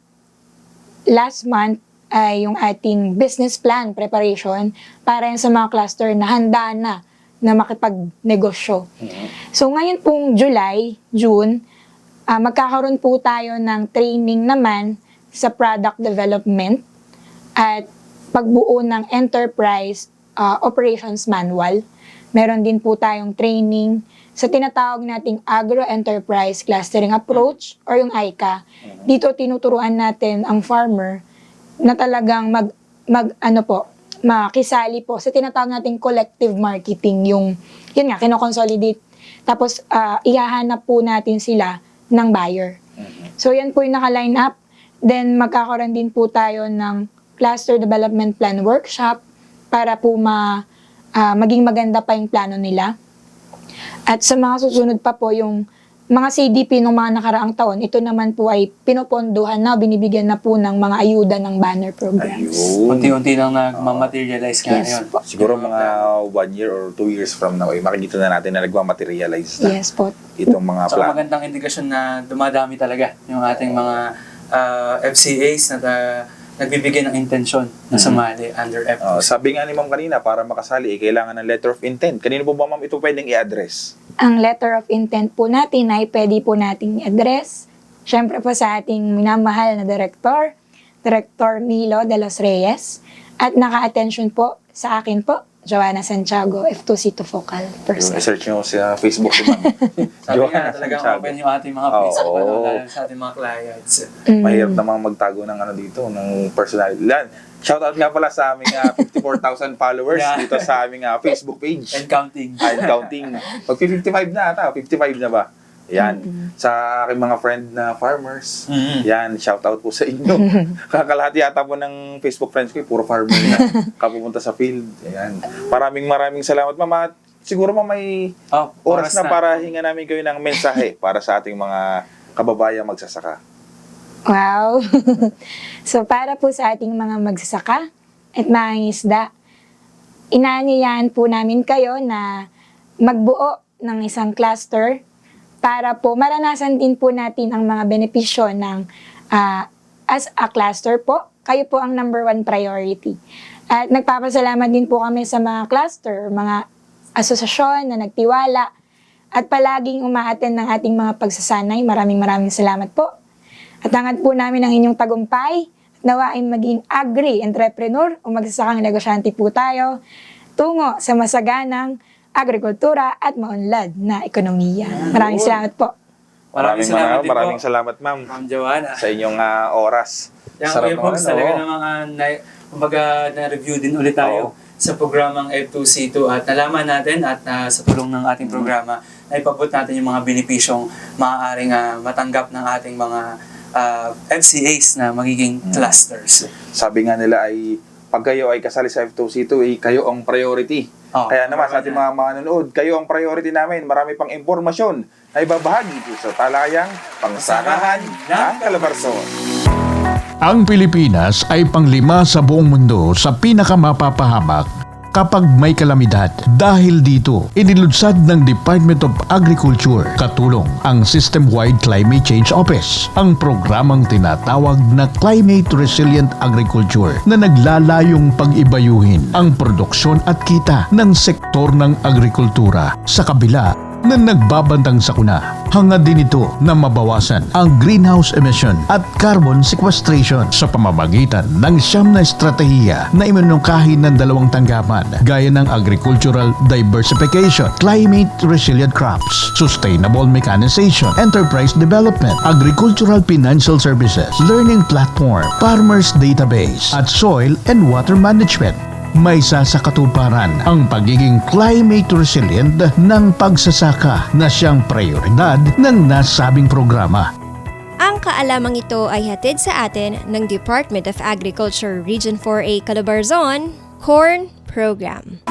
month ay yung ating business plan preparation para sa mga cluster na handa na makipagnegosyo. So, ngayon pong June, magkakaroon po tayo ng training naman sa product development at pagbuo ng enterprise operations manual. Meron din po tayong training sa tinatawag nating agro-enterprise clustering approach or yung AICA. Dito tinuturuan natin ang farmer na talagang makisali po sa tinatawag nating collective marketing, yun nga, kinoconsolidate. Tapos, ihahanap po natin sila ng buyer. So, yan po yung naka-line up. Then, magkakaroon din po tayo ng cluster development plan workshop para po maging maganda pa yung plano nila. At sa mga susunod pa po yung mga CDP ng mga nakaraang taon, ito naman po ay pinopondohan na, binibigyan na po ng mga ayuda ng banner programs. Unti-unti lang nagmamaterialize nga yun. Siguro mga 1 year or 2 years from now, makikita na natin na nagmamaterialize na yes, po. Itong mga so, plan. Magandang indikasyon na dumadami talaga yung ating mga FCAs na nagbibigay ng intensyon na sumali under F2C. Sabi nga ni ma'am kanina, para makasali, kailangan ng letter of intent. Kanino po ba ma'am ito pwedeng i-address? Ang letter of intent po natin ay pwede po nating i-address. Siyempre po sa ating minamahal na Director Milo de los Reyes. At naka-attention po sa akin po, Joanna Santiago, F2C2 Focal Person. I-search nyo sa Facebook si Ma'am. Sabi nga, talagang open yung ating mga Facebook, lalo sa ating mga clients. Mahirap namang magtago ng dito, ng personality. Shoutout nga pala sa aming 54,000 followers dito sa aming Facebook page. And counting. And counting. Pag 55 na ata, 55 na ba? Yan. Sa aking mga friend na farmers. Yan, shoutout po sa inyo. Kakalahati yata po ng Facebook friends ko, puro farmer na kapupunta sa field. Yan. Maraming salamat, Mama. Siguro may oras na para hinga namin kayo ng mensahe para sa ating mga kababayang magsasaka. Wow! So, para po sa ating mga magsasaka at mangingisda, inaanyayahan po namin kayo na magbuo ng isang cluster para po maranasan din po natin ang mga benepisyo ng as a cluster po. Kayo po ang number 1 priority. At nagpapasalamat din po kami sa mga cluster, mga asosasyon na nagtiwala at palaging umaattend ng ating mga pagsasanay. Maraming salamat po. At hangad po namin ang inyong tagumpay. Nawa ay maging agri-entrepreneur o magsasakang negosyante po tayo tungo sa masaganang agrikultura at maunlad na ekonomiya. Maraming salamat po. Maraming salamat, Ma'am. Ma'am Joanna. Sa inyong oras. Kuya Pogs, talaga namang na-review din ulit tayo sa programang F2C2 at nalaman natin at sa tulong ng ating programa na ipabot natin yung mga benepisyong maaaring matanggap ng ating mga FCAs na magiging clusters. Sabi nga nila ay pag kayo ay kasali sa F2C2 kayo ang priority. Kaya naman sa ating mga manonood, kayo ang priority namin. Marami pang impormasyon na ibabahagi po sa talayang pangsakahan ng Calabarzon. Ang Pilipinas ay pang-5 sa buong mundo sa pinakamapapahamak kapag may kalamidad. Dahil dito, inilunsad ng Department of Agriculture katulong ang System-Wide Climate Change Office, ang programang tinatawag na Climate Resilient Agriculture na naglalayong pag-ibayuhin ang produksyon at kita ng sektor ng agrikultura sa kabila na nagbabantang sakuna. Hangad din ito na mabawasan ang greenhouse emission at carbon sequestration sa pamamagitan ng 9 na estratehiya na iminungkahi ng 2 tanggapan gaya ng agricultural diversification, climate resilient crops, sustainable mechanization, enterprise development, agricultural financial services, learning platform, farmers database, at soil and water management. May sasakatuparan ang pagiging climate resilient ng pagsasaka na siyang prioridad ng nasabing programa. Ang kaalamang ito ay hatid sa atin ng Department of Agriculture Region 4A Calabarzon Corn Program.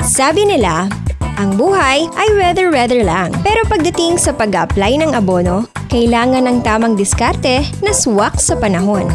Sabi nila, ang buhay ay weather lang. Pero pagdating sa pag-apply ng abono, kailangan ng tamang diskarte na swak sa panahon.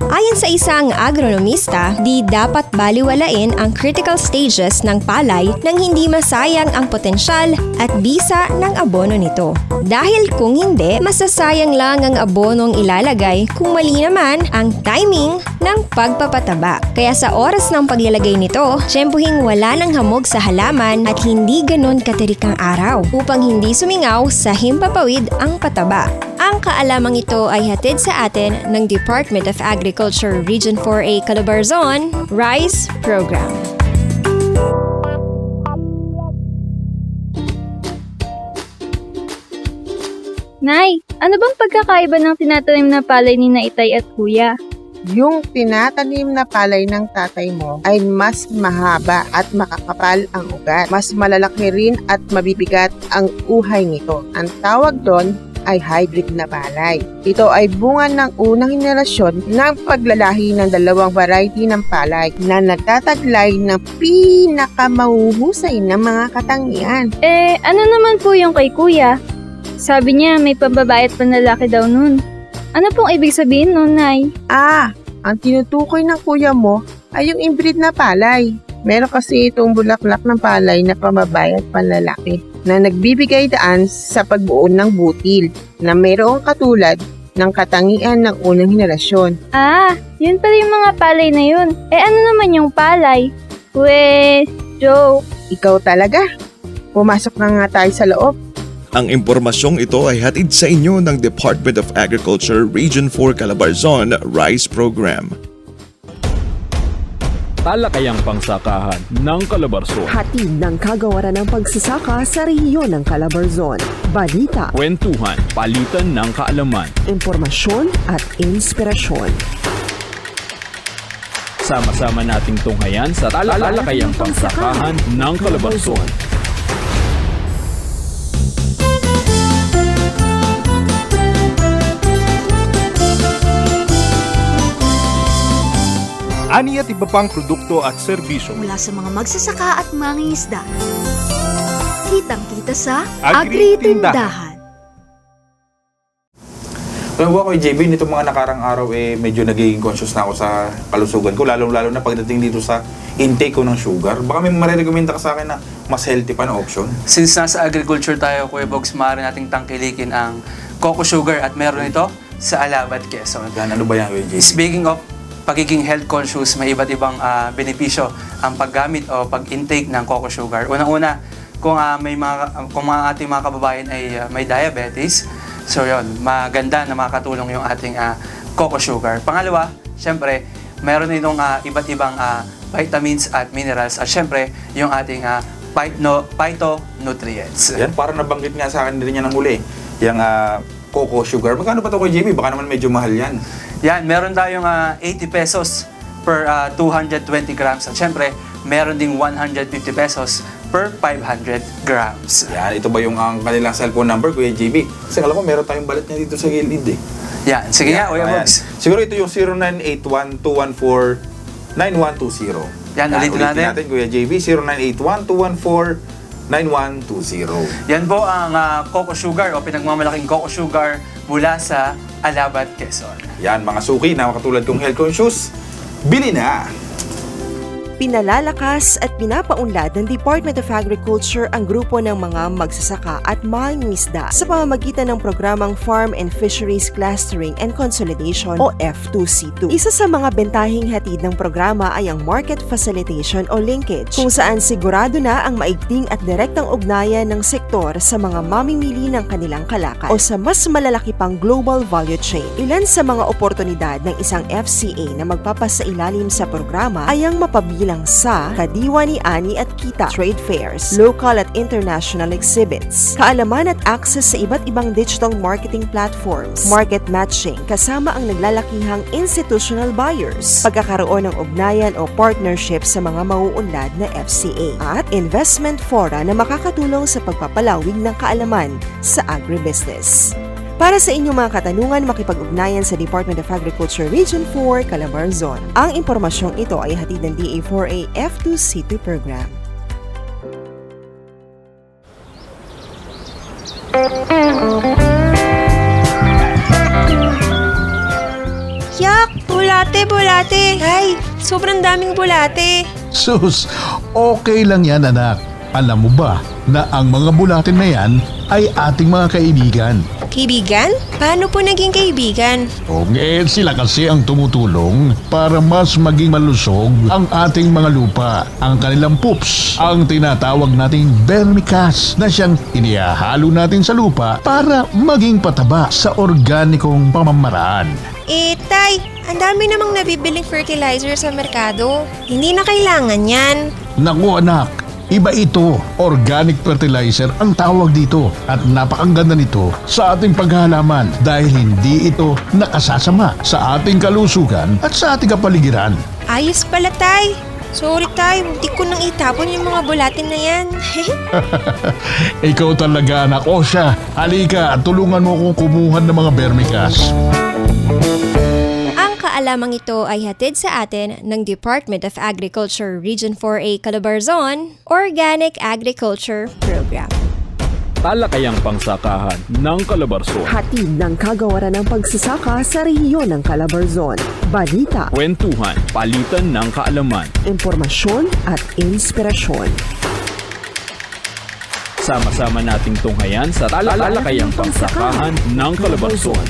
Ayon sa isang agronomista, di dapat baliwalain ang critical stages ng palay nang hindi masayang ang potensyal at bisa ng abono nito. Dahil kung hindi, masasayang lang ang abonong ilalagay kung mali naman ang timing ng pagpapataba. Kaya sa oras ng paglalagay nito, tiyempuhing wala ng hamog sa halaman at hindi ganon katirik ang araw upang hindi sumingaw sa himpapawid ang pataba. Ang kaalamang ito ay hatid sa atin ng Department of Agriculture Region 4A Calabarzon RICE Program. Nay, ano bang pagkakaiba ng tinatanim na palay ni Naitay at Kuya? Yung tinatanim na palay ng tatay mo ay mas mahaba at makakapal ang ugat. Mas malalaki rin at mabibigat ang uhay nito. Ang tawag doon ay hybrid na palay. Ito ay bunga ng unang henerasyon ng paglalahi ng 2 variety ng palay na nagtataglay ng pinakamahuhusay ng mga katangian. Ano naman po yung kay Kuya? Sabi niya may pambabae at panlalaki daw nun. Ano pong ibig sabihin nun, Nay? Ang tinutukoy ng kuya mo ay yung inbreed na palay. Meron kasi itong bulaklak ng palay na pambabae at panlalaki na nagbibigay daan sa pagbuo ng butil na mayroong katulad ng katangian ng unang henerasyon. Yun pala yung mga palay na yun. Ano naman yung palay? Joe. Ikaw talaga. Pumasok na nga tayo sa loob. Ang impormasyong ito ay hatid sa inyo ng Department of Agriculture Region 4 Calabarzon RICE Program. talakayang pangsakahan ng Calabarzon. Hatid ng kagawaran ng pagsasaka sa rehiyon ng Calabarzon. Balita, Kwentuhan, palitan ng kaalaman. impormasyon at inspirasyon. Sama-sama nating tunghayan sa talakayang pangsakahan ng Calabarzon. Ani at iba pang produkto at serbisyo. Mula sa mga magsasaka at mangingisda. Kitang-kita sa Agri-Tindahan. Agri-Tindahan. Alam mo ako, JB, nito mga nakarang araw medyo nagiging conscious na ako sa kalusugan ko, lalo na pagdating dito sa intake ko ng sugar. Baka may marirekomenda ka sa akin na mas healthy pa na option. Since nasa agriculture tayo, Kuya Bogs, maaari nating tangkilikin ang coco sugar at meron ito sa Alabat, Quezon. Yan, ano ba yan, JB? Speaking of pagiging health conscious, may iba't ibang benepisyo ang paggamit o pag-intake ng coco sugar. Unang-una, kung ating mga kababayan ay may diabetes, so yun, maganda na makakatulong yung ating coco sugar. Pangalawa, syempre, meron itong iba't ibang vitamins at minerals at syempre, yung ating phytonutrients. Yan, parang nabanggit nga sa akin din yan ng huli. Yung coco sugar. Magkano ba ito kay JB? Baka naman medyo mahal yan. Yan, meron tayong 80 pesos per 220 grams. At syempre, meron ding 150 pesos per 500 grams. Yan, ito ba yung kanilang cellphone number, Kuya JB? Kasi alam ko, meron tayong balat niya dito sa gilid eh. Yan, sige nga, Kuya Bogs. Siguro ito yung 0981-214-9120. Yan, ulitin natin. Kuya JB, 0981-214-9120. Yan po ang coco sugar o pinagmamalaking coco sugar mula sa Alabat, Quezon. Yan, mga suki na katulad kong health conscious, bili na! Pinalalakas at pinapaunlad ng Department of Agriculture ang grupo ng mga magsasaka at mangingisda sa pamamagitan ng programang Farm and Fisheries Clustering and Consolidation o F2C2. Isa sa mga bentahing hatid ng programa ay ang market facilitation o linkage, kung saan sigurado na ang maigting at direktang ugnayan ng sektor sa mga mamimili ng kanilang kalakal o sa mas malalaki pang global value chain. Ilan sa mga oportunidad ng isang FCA na magpapasailalim sa programa ay ang mapabilang sa kadiwa ni Ani at Kita trade fairs, local at international exhibits, kaalaman at access sa iba't ibang digital marketing platforms, market matching kasama ang naglalakihang institutional buyers, pagkakaroon ng ugnayan o partnership sa mga mauunlad na FCA, at investment fora na makakatulong sa pagpapalawig ng kaalaman sa agribusiness. Para sa inyong mga katanungan, makipag-ugnayan sa Department of Agriculture Region 4, Calabarzon. Ang impormasyong ito ay hatid ng DA4A F2C2 program. Yak! Bulate! Ay, sobrang daming bulate. Sus, okay lang yan anak. Alam mo ba na ang mga bulatin na yan ay ating mga kaibigan? Kaibigan? Paano po naging kaibigan? Sila kasi ang tumutulong para mas maging malusog ang ating mga lupa. Ang kanilang poops, ang tinatawag nating vermicast na siyang inihahalo natin sa lupa para maging pataba sa organikong pamamaraan. Tay, ang dami namang nabibiling fertilizer sa merkado. Hindi na kailangan yan. Naku anak, iba ito, organic fertilizer ang tawag dito at napakaganda nito sa ating paghahalaman dahil hindi ito nakasasama sa ating kalusugan at sa ating kapaligiran. Ayos pala, Tay. Sorry, Tay. Muntik ko nang itapon yung mga bulatin na yan. Ikaw talaga anak. O siya, halika at tulungan mo akong kumuha ng mga vermicast. Ang kaalamang ito ay hatid sa atin ng Department of Agriculture Region 4A Calabarzon Organic Agriculture Program. Talakayang pangsakahan ng Calabarzon. Hatid ng kagawaran ng pagsasaka sa rehiyon ng Calabarzon. Balita, Kwentuhan, palitan ng kaalaman. impormasyon at inspirasyon. Sama-sama nating tunghayan sa talakayang pangsakahan ng Calabarzon.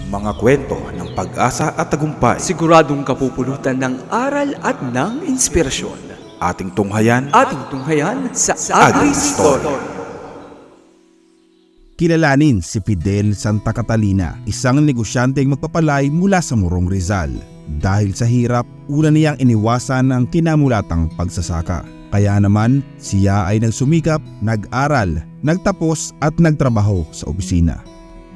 Mga kwento ng pag-asa at tagumpay. Siguradong kapupulutan ng aral at ng inspirasyon. Ating tunghayan sa Agri-Story. Kilalanin si Fidel Santa Catalina, isang negosyanteng magpapalay mula sa Morong Rizal. Dahil sa hirap, una niyang iniwasan ang kinamulatang pagsasaka. Kaya naman, siya ay nagsumikap, nag-aral, nagtapos at nagtrabaho sa opisina.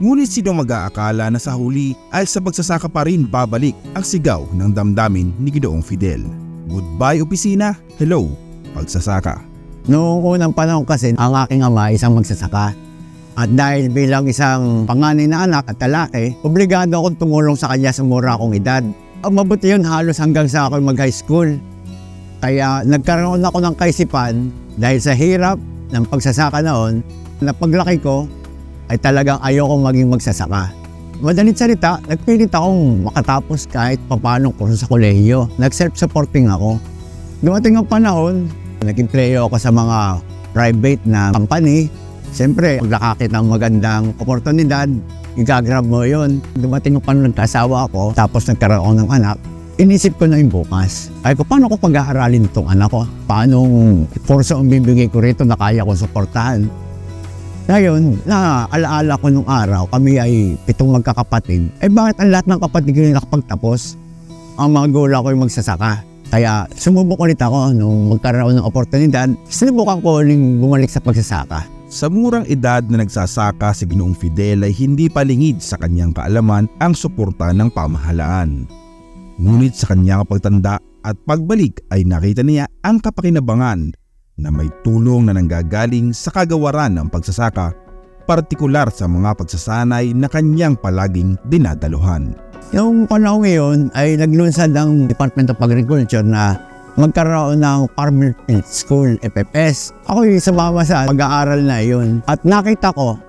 Ngunit sino mag-aakala na sa huli ay sa pagsasaka pa rin babalik ang sigaw ng damdamin ni Ginoong Fidel. Goodbye opisina, hello pagsasaka. Noong unang panahon kasi, ang aking ama isang magsasaka. At dahil bilang isang panganay na anak at lalaki, obligado akong tumulong sa kanya sa mura akong edad. Ang mabuti yun halos hanggang sa ako mag-high school. Kaya nagkaroon ako ng kaisipan dahil sa hirap ng pagsasaka noon, na paglaki ko ay talagang ayokong maging magsasaka. Madalit salita, nagpilit akong makatapos kahit papanong kurso sa kolehiyo. Nag-self-supporting ako. Dumating ang panahon, nag-empleyo ako sa mga private na company. Siyempre, pag nakakita ng magandang oportunidad, i-grab mo yun. Dumating ang panahon, nagkasawa ako, tapos nagkaroon ako ng anak. Inisip ko na yung bukas. Ay ko, paano ko pag-aaralin itong anak ko? Paano kurso ang bibigay ko rito na kaya ko suportahan? Ngayon, alaala ko nung araw, kami ay 7 magkakapatid. Bakit ang lahat ng kapatid ko yung nakapagtapos? Ang mga gola ko yung magsasaka. Kaya sumubok ulit ako nung magkaroon ng oportunidad. Sinubukan ko uling bumalik sa pagsasaka. Sa murang edad na nagsasaka si Ginoong Fidel ay hindi palingid sa kanyang kaalaman ang suporta ng pamahalaan. Ngunit sa kanyang pagtanda at pagbalik ay nakita niya ang kapakinabangan na may tulong na nanggagaling sa kagawaran ng pagsasaka, partikular sa mga pagsasanay na kanyang palaging dinadaluhan. Yung panahon ngayon ay naglunsad ang Department of Agriculture na magkaroon ng Farmer Field School, FFS. Ako yung sumama sa pag-aaral na yun. At nakita ko,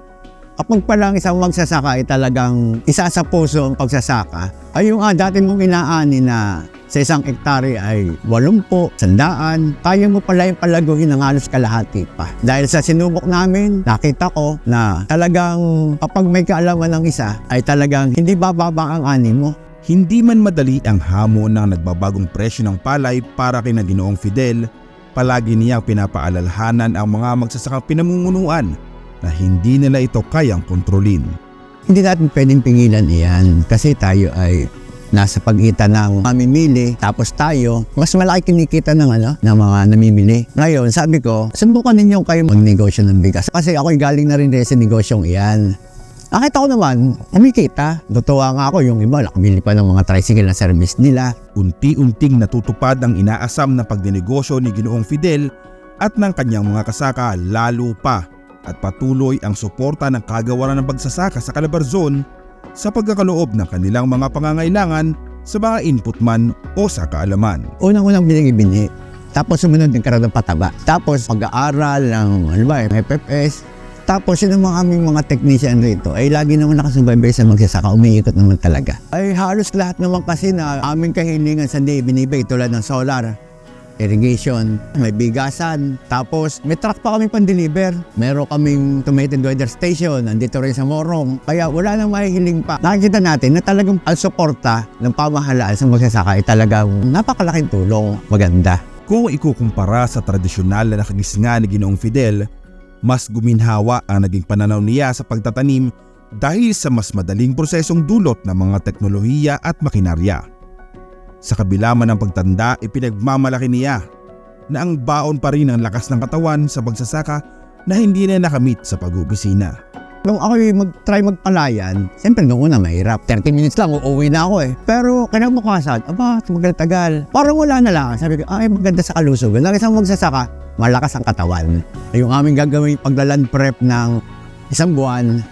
kapag palang isang magsasaka ay talagang isa sa puso ang pagsasaka, ay yung dati mong inaani na sa isang hektare ay 80, 100, kaya mo pala yung palaguhin ng halos kalahati pa. Dahil sa sinubok namin, nakita ko na talagang kapag may kaalaman ng isa, ay talagang hindi bababa ang ani mo. Hindi man madali ang hamon ng nagbabagong presyo ng palay para kina Ginoong Fidel, palagi niyang pinapaalalhanan ang mga magsasakang pinamumunuan na hindi nila ito kayang kontrolin. Hindi natin pwedeng pingilan iyan kasi tayo ay nasa pagitan ng mamimili, tapos tayo, mas malaki kinikita ng mga namimili. Ngayon, sabi ko, subukan ninyo kayo magnegosyo ng bigas. Kasi ako'y galing na rin sa negosyong iyan. Nakita ko naman, kumikita. Tutuwa nga ako, yung iba, nakamili pa ng mga tricycle na service nila. Unti-unting natutupad ang inaasam na pagdinegosyo ni Ginoong Fidel at ng kanyang mga kasaka lalo pa, at patuloy ang suporta ng kagawaran ng pagsasaka sa Calabarzon sa pagkakaloob ng kanilang mga pangangailangan sa mga input man o sa kaalaman. Unang-unang binigibini, tapos sumunod ng karoon ng pataba. Tapos pag-aaral ng FFS, tapos yun ang aming mga technician rito ay lagi naman nakasubaybay sa magsasaka, umiikot naman talaga. Ay halos lahat naman kasi na aming kahilingan sa binibay tulad ng solar, irrigation, may bigasan, tapos may truck pa kami pan-deliver. Meron kaming automated weather station, nandito rin sa Morong. Kaya wala nang mahihiling pa. Nakikita natin na talagang ang suporta ng pamahalaan sa magsasaka ay talagang napakalaking tulong, maganda. Kung ikukumpara sa tradisyonal na nakagisnga ni Ginoong Fidel, mas guminhawa ang naging pananaw niya sa pagtatanim dahil sa mas madaling prosesong dulot ng mga teknolohiya at makinarya. Sa kabila man ng pagtanda, ipinagmamalaki niya na ang baon pa rin ang lakas ng katawan sa pagsasaka na hindi na nakamit sa pag-opisina. Nung ako mag-try magpalayan, siyempre nung una mahirap. 30 minutes lang, uuwi na ako eh. Pero kinabukasan, tumagal-tagal. Parang wala na lang. Sabi ko, maganda sa kalusugan. Lang isang magsasaka, malakas ang katawan. Yung aming gagawin paglaland prep ng 1 buwan,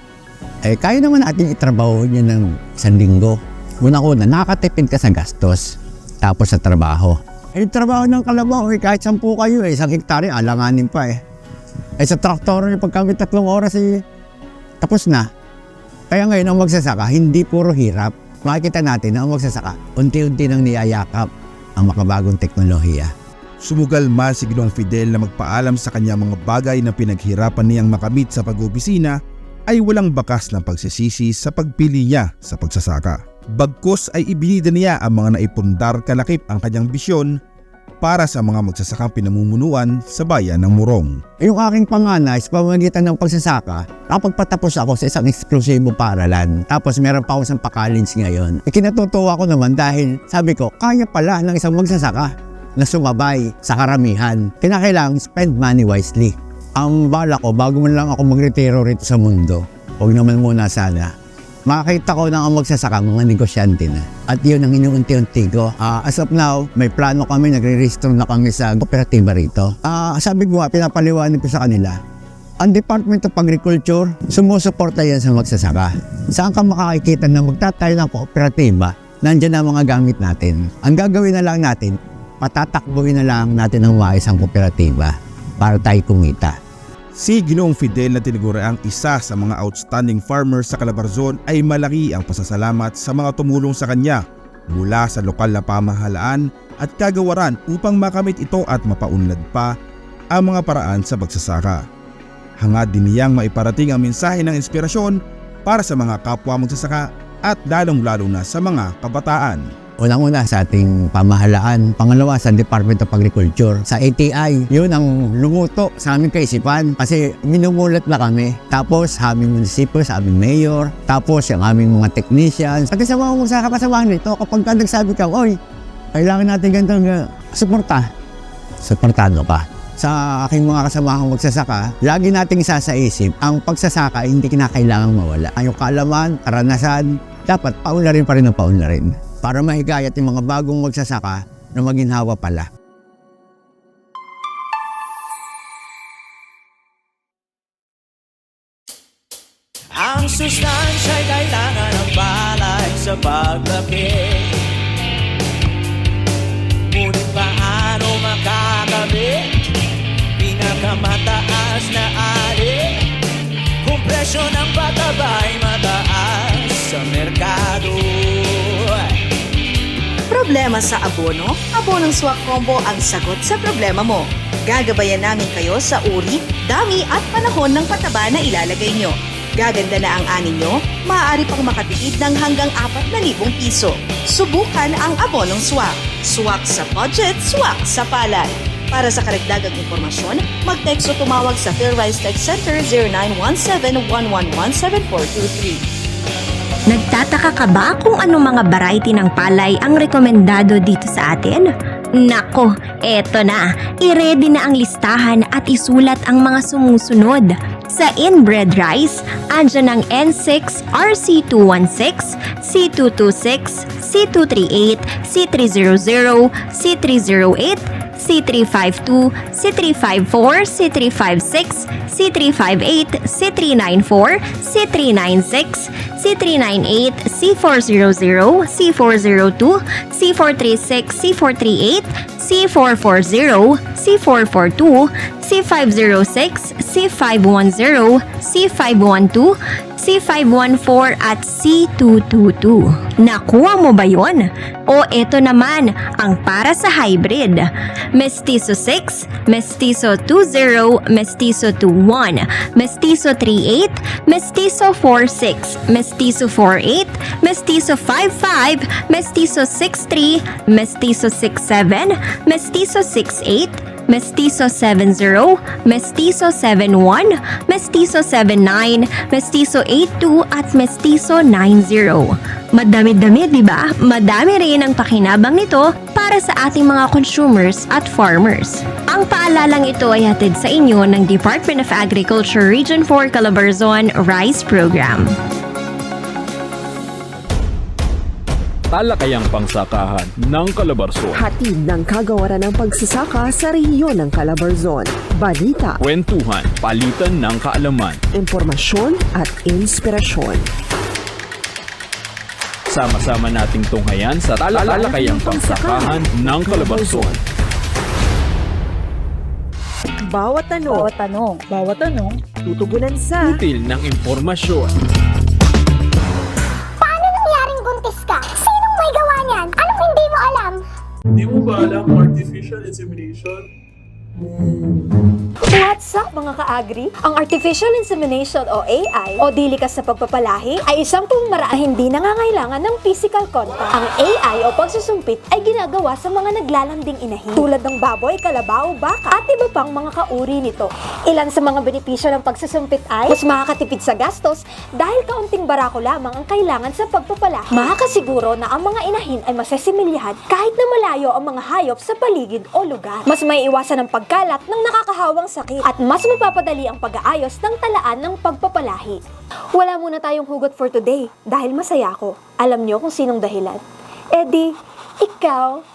kaya naman natin itrabaho niya ng 1 linggo. Una-una, nakakatipid ka sa gastos. Tapos sa trabaho. Yung trabaho ng kalabaw, kahit 10 kayo, 1 hektare, alanganin pa eh. Sa traktor, pag kami 3 oras, tapos na. Kaya ngayon, ang magsasaka, hindi puro hirap. Makikita natin na ang magsasaka, unti-unti nang niyayakap ang makabagong teknolohiya. Sumugal man si Ginoong Fidel na magpaalam sa kanya mga bagay na pinaghirapan niyang makamit sa pag-opisina, ay walang bakas ng pagsisisi sa pagpili niya sa pagsasaka. Bagkus ay ibinida niya ang mga naipundar kalakip ang kanyang bisyon para sa mga magsasakang pinamumunuan sa bayan ng Morong. Yung aking panganay sa pamamagitan ng pagsasaka, nakapagpatapos ako sa isang eksklusibong paaralan. Tapos meron pa ako sa pa-college ngayon. Ikinatutuwa ko naman dahil sabi ko, kaya pala ng isang magsasaka na sumabay sa karamihan. Kinakailangan spend money wisely. Ang bala ko, bago man lang ako magretiro rito sa mundo, huwag naman muna sana, makakita ko na ang magsasaka, mga negosyante na. At yun ang inuunti-unti ko. As of now, may plano kami, nagre-register na kami sa kooperatiba rito. Sabi ko nga, pinapaliwanag ko sa kanila, ang Department of Agriculture, sumusuporta yan sa magsasaka. Saan ka makakikita na magtatayo ng kooperatiba, nandyan ang mga gamit natin. Ang gagawin na lang natin, patatakbuhin na lang natin ang maayos ang kooperatiba para tayo kumita. Si Ginoong Fidel na tinaguri ang isa sa mga outstanding farmers sa Calabarzon ay malaki ang pasasalamat sa mga tumulong sa kanya mula sa lokal na pamahalaan at kagawaran upang makamit ito at mapaunlad pa ang mga paraan sa pagsasaka. Hangad din niyang maiparating ang mensahe ng inspirasyon para sa mga kapwa magsasaka at lalong-lalo na sa mga kabataan. Unang-una sa ating pamahalaan, pangalawa sa Department of Agriculture. Sa ATI, yun ang lumuto sa aming kaisipan kasi minumulat na kami. Tapos aming munisipyo, sa aming mayor, tapos yung aming mga technicians. Pati sa mga magsasaka kasamahan nito, kapag ka nagsabi ka, oy, kailangan natin ganitong suportado ka. Sa aking mga kasamahang magsasaka, lagi nating isa sa isip, ang pagsasaka hindi kinakailangang mawala. Ang kaalaman, karanasan, dapat paunlarin pa rin ang paunlarin para mahigayat yung mga bagong magsasaka na maginhawa pala. Ang sustansya'y kailangan ng palay sa paglaki. Ngunit paano makakamit pinakamataas na ari kung presyo ng patabay mataas sa merkado? Problema sa abono? Abonong Swak Combo ang sagot sa problema mo. Gagabayan namin kayo sa uri, dami at panahon ng pataba na ilalagay nyo. Gaganda na ang ani nyo, maaari pang makatipid ng hanggang 4,000 piso. Subukan ang abonong Swak. Swak sa budget, swak sa palay. Para sa karagdagang impormasyon, mag-text o tumawag sa PhilRice Tech Center 0917-111-7423. Nagtataka ka ba kung anong mga variety ng palay ang rekomendado dito sa atin? Nako, eto na. I-ready na ang listahan at isulat ang mga sumusunod. Sa inbred rice, andyan ang N6, RC216, C226, C238, C300, C308, C352, C354, C356, C358, C394, C396, C398, C400, C402, C436, C438, C440, C442, C506, C510, C512, C514 at C222. Nakuha mo ba yon? O eto naman, ang para sa hybrid. Mestizo 6, Mestizo 20, Mestizo 21, Mestizo 38, Mestizo 46, Mestizo 48, Mestizo 55, Mestizo 63, Mestizo 67, Mestizo 68, Mestizo 70, Mestizo 71, Mestizo 79, Mestizo 82 at Mestizo 90. Madami-dami, di ba? Madami rin ang pakinabang nito para sa ating mga consumers at farmers. Ang paalalang ito ay hatid sa inyo ng Department of Agriculture Region 4 Calabarzon Rice Program. Talakayang pangsakahan ng Calabarzon. Hatid ng kagawaran ng pagsasaka sa rehiyon ng Calabarzon. Balita, Kwentuhan, palitan ng kaalaman, impormasyon at inspirasyon. Sama-sama nating tunghayan sa talakayang pangsakahan ng Calabarzon. Bawat tanong, tutugunan sa Util ng impormasyon. Anong hindi mo alam? Hindi mo ba alam artificial insemination? What's up mga ka-agri? Ang Artificial Insemination o AI o dilikas na pagpapalahi ay isang pamamaraan hindi nangangailangan ng physical contact. Ang AI o pagsusumpit ay ginagawa sa mga naglalanding inahin tulad ng baboy, kalabaw, baka at iba pang mga kauri nito. Ilan sa mga benepisyo ng pagsusumpit ay mas makakatipid sa gastos dahil kaunting barako lamang ang kailangan sa pagpapalahi. Makakasiguro na ang mga inahin ay masesimilyahan kahit na malayo ang mga hayop sa paligid o lugar. Mas may iwasan ng pagkalat ng nakakahawang sakit at mas mapapadali ang pag-aayos ng talaan ng pagpapalahi. Wala muna tayong hugot for today dahil masaya ako. Alam niyo kung sinong dahilan? Eddie, ikaw?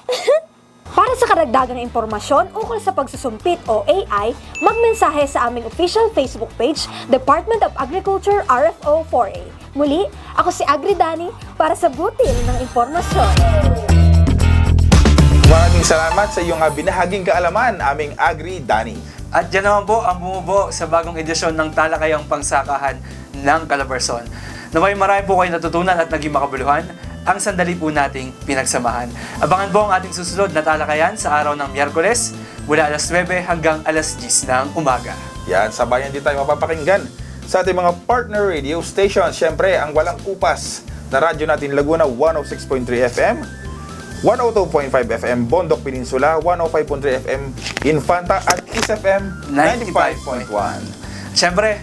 Para sa karagdagang impormasyon ukol sa pagsusumpit o AI, magmensahe sa aming official Facebook page, Department of Agriculture RFO 4A. Muli, ako si Agri Dani para sa butil ng impormasyon. Maraming salamat sa iyong binahaging kaalaman, aming Agri Dani. At yan naman po ang bumubuo sa bagong edisyon ng Talakayang Pangsakahan ng Calabarzon. Naway marami po kayo natutunan at naging makabuluhan ang sandali po nating pinagsamahan. Abangan po ang ating susunod na talakayan sa araw ng Miyerkules mula alas 9 hanggang alas 10 ng umaga. Yan, sabayan din tayo mapapakinggan sa ating mga partner radio stations. Siyempre, ang walang kupas na radyo natin Laguna 106.3 FM, 102.5 FM Bondok Peninsula, 105.3 FM Infanta at Kiss FM 95.1. Siyempre,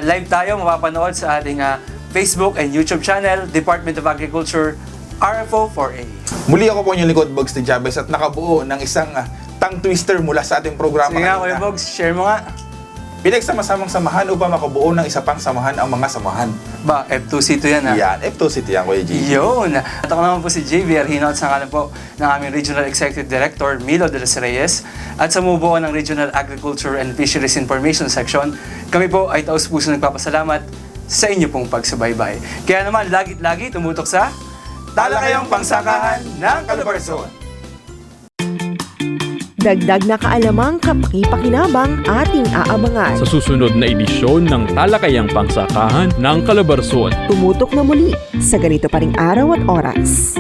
live tayo mapapanood sa ating Facebook and YouTube channel, Department of Agriculture RFO 4A. Muli ako po yung likod, Bugs de Chavez, at nakabuo ng isang tongue twister mula sa ating programa. Sige nga, Kuya Bugs, share mo nga. Pinagsama-samang samahan upang makabuo ng isa pang samahan ang mga samahan. Ba, F2C2 yan ha? Yan, F2C2 yan, Kuya G. Yun! At ako naman po si JV Arhino at sa ngalan po ng aming Regional Executive Director, Milo de los Reyes. At sa mubuo ng Regional Agriculture and Fisheries Information Section, kami po ay taus-puso nagpapasalamat sa inyo pong pagsubaybay. Kaya naman, lagi-lagi tumutok sa Talakayang Pangsakahan ng Calabarzon. Dagdag na kaalamang kapaki-pakinabang ating aabangan. Sa susunod na edisyon ng Talakayang Pangsakahan ng Calabarzon. Tumutok na muli sa ganito pa ring araw at oras.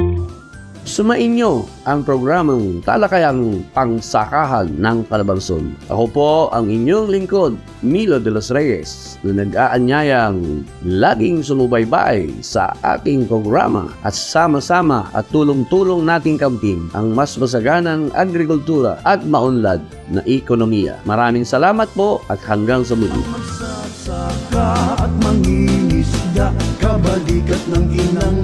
Sumainyo ang programang Talakayang Pangsakahan ng Calabarzon. Ako po ang inyong lingkod, Milo de los Reyes, na nag-aanyayang laging sumubaybay sa ating programa at sama-sama at tulong-tulong nating kamtin ang mas masaganang agrikultura at maunlad na ekonomiya. Maraming salamat po at hanggang sa muli. Magsasaka at mangingisda, kabalikat ng inang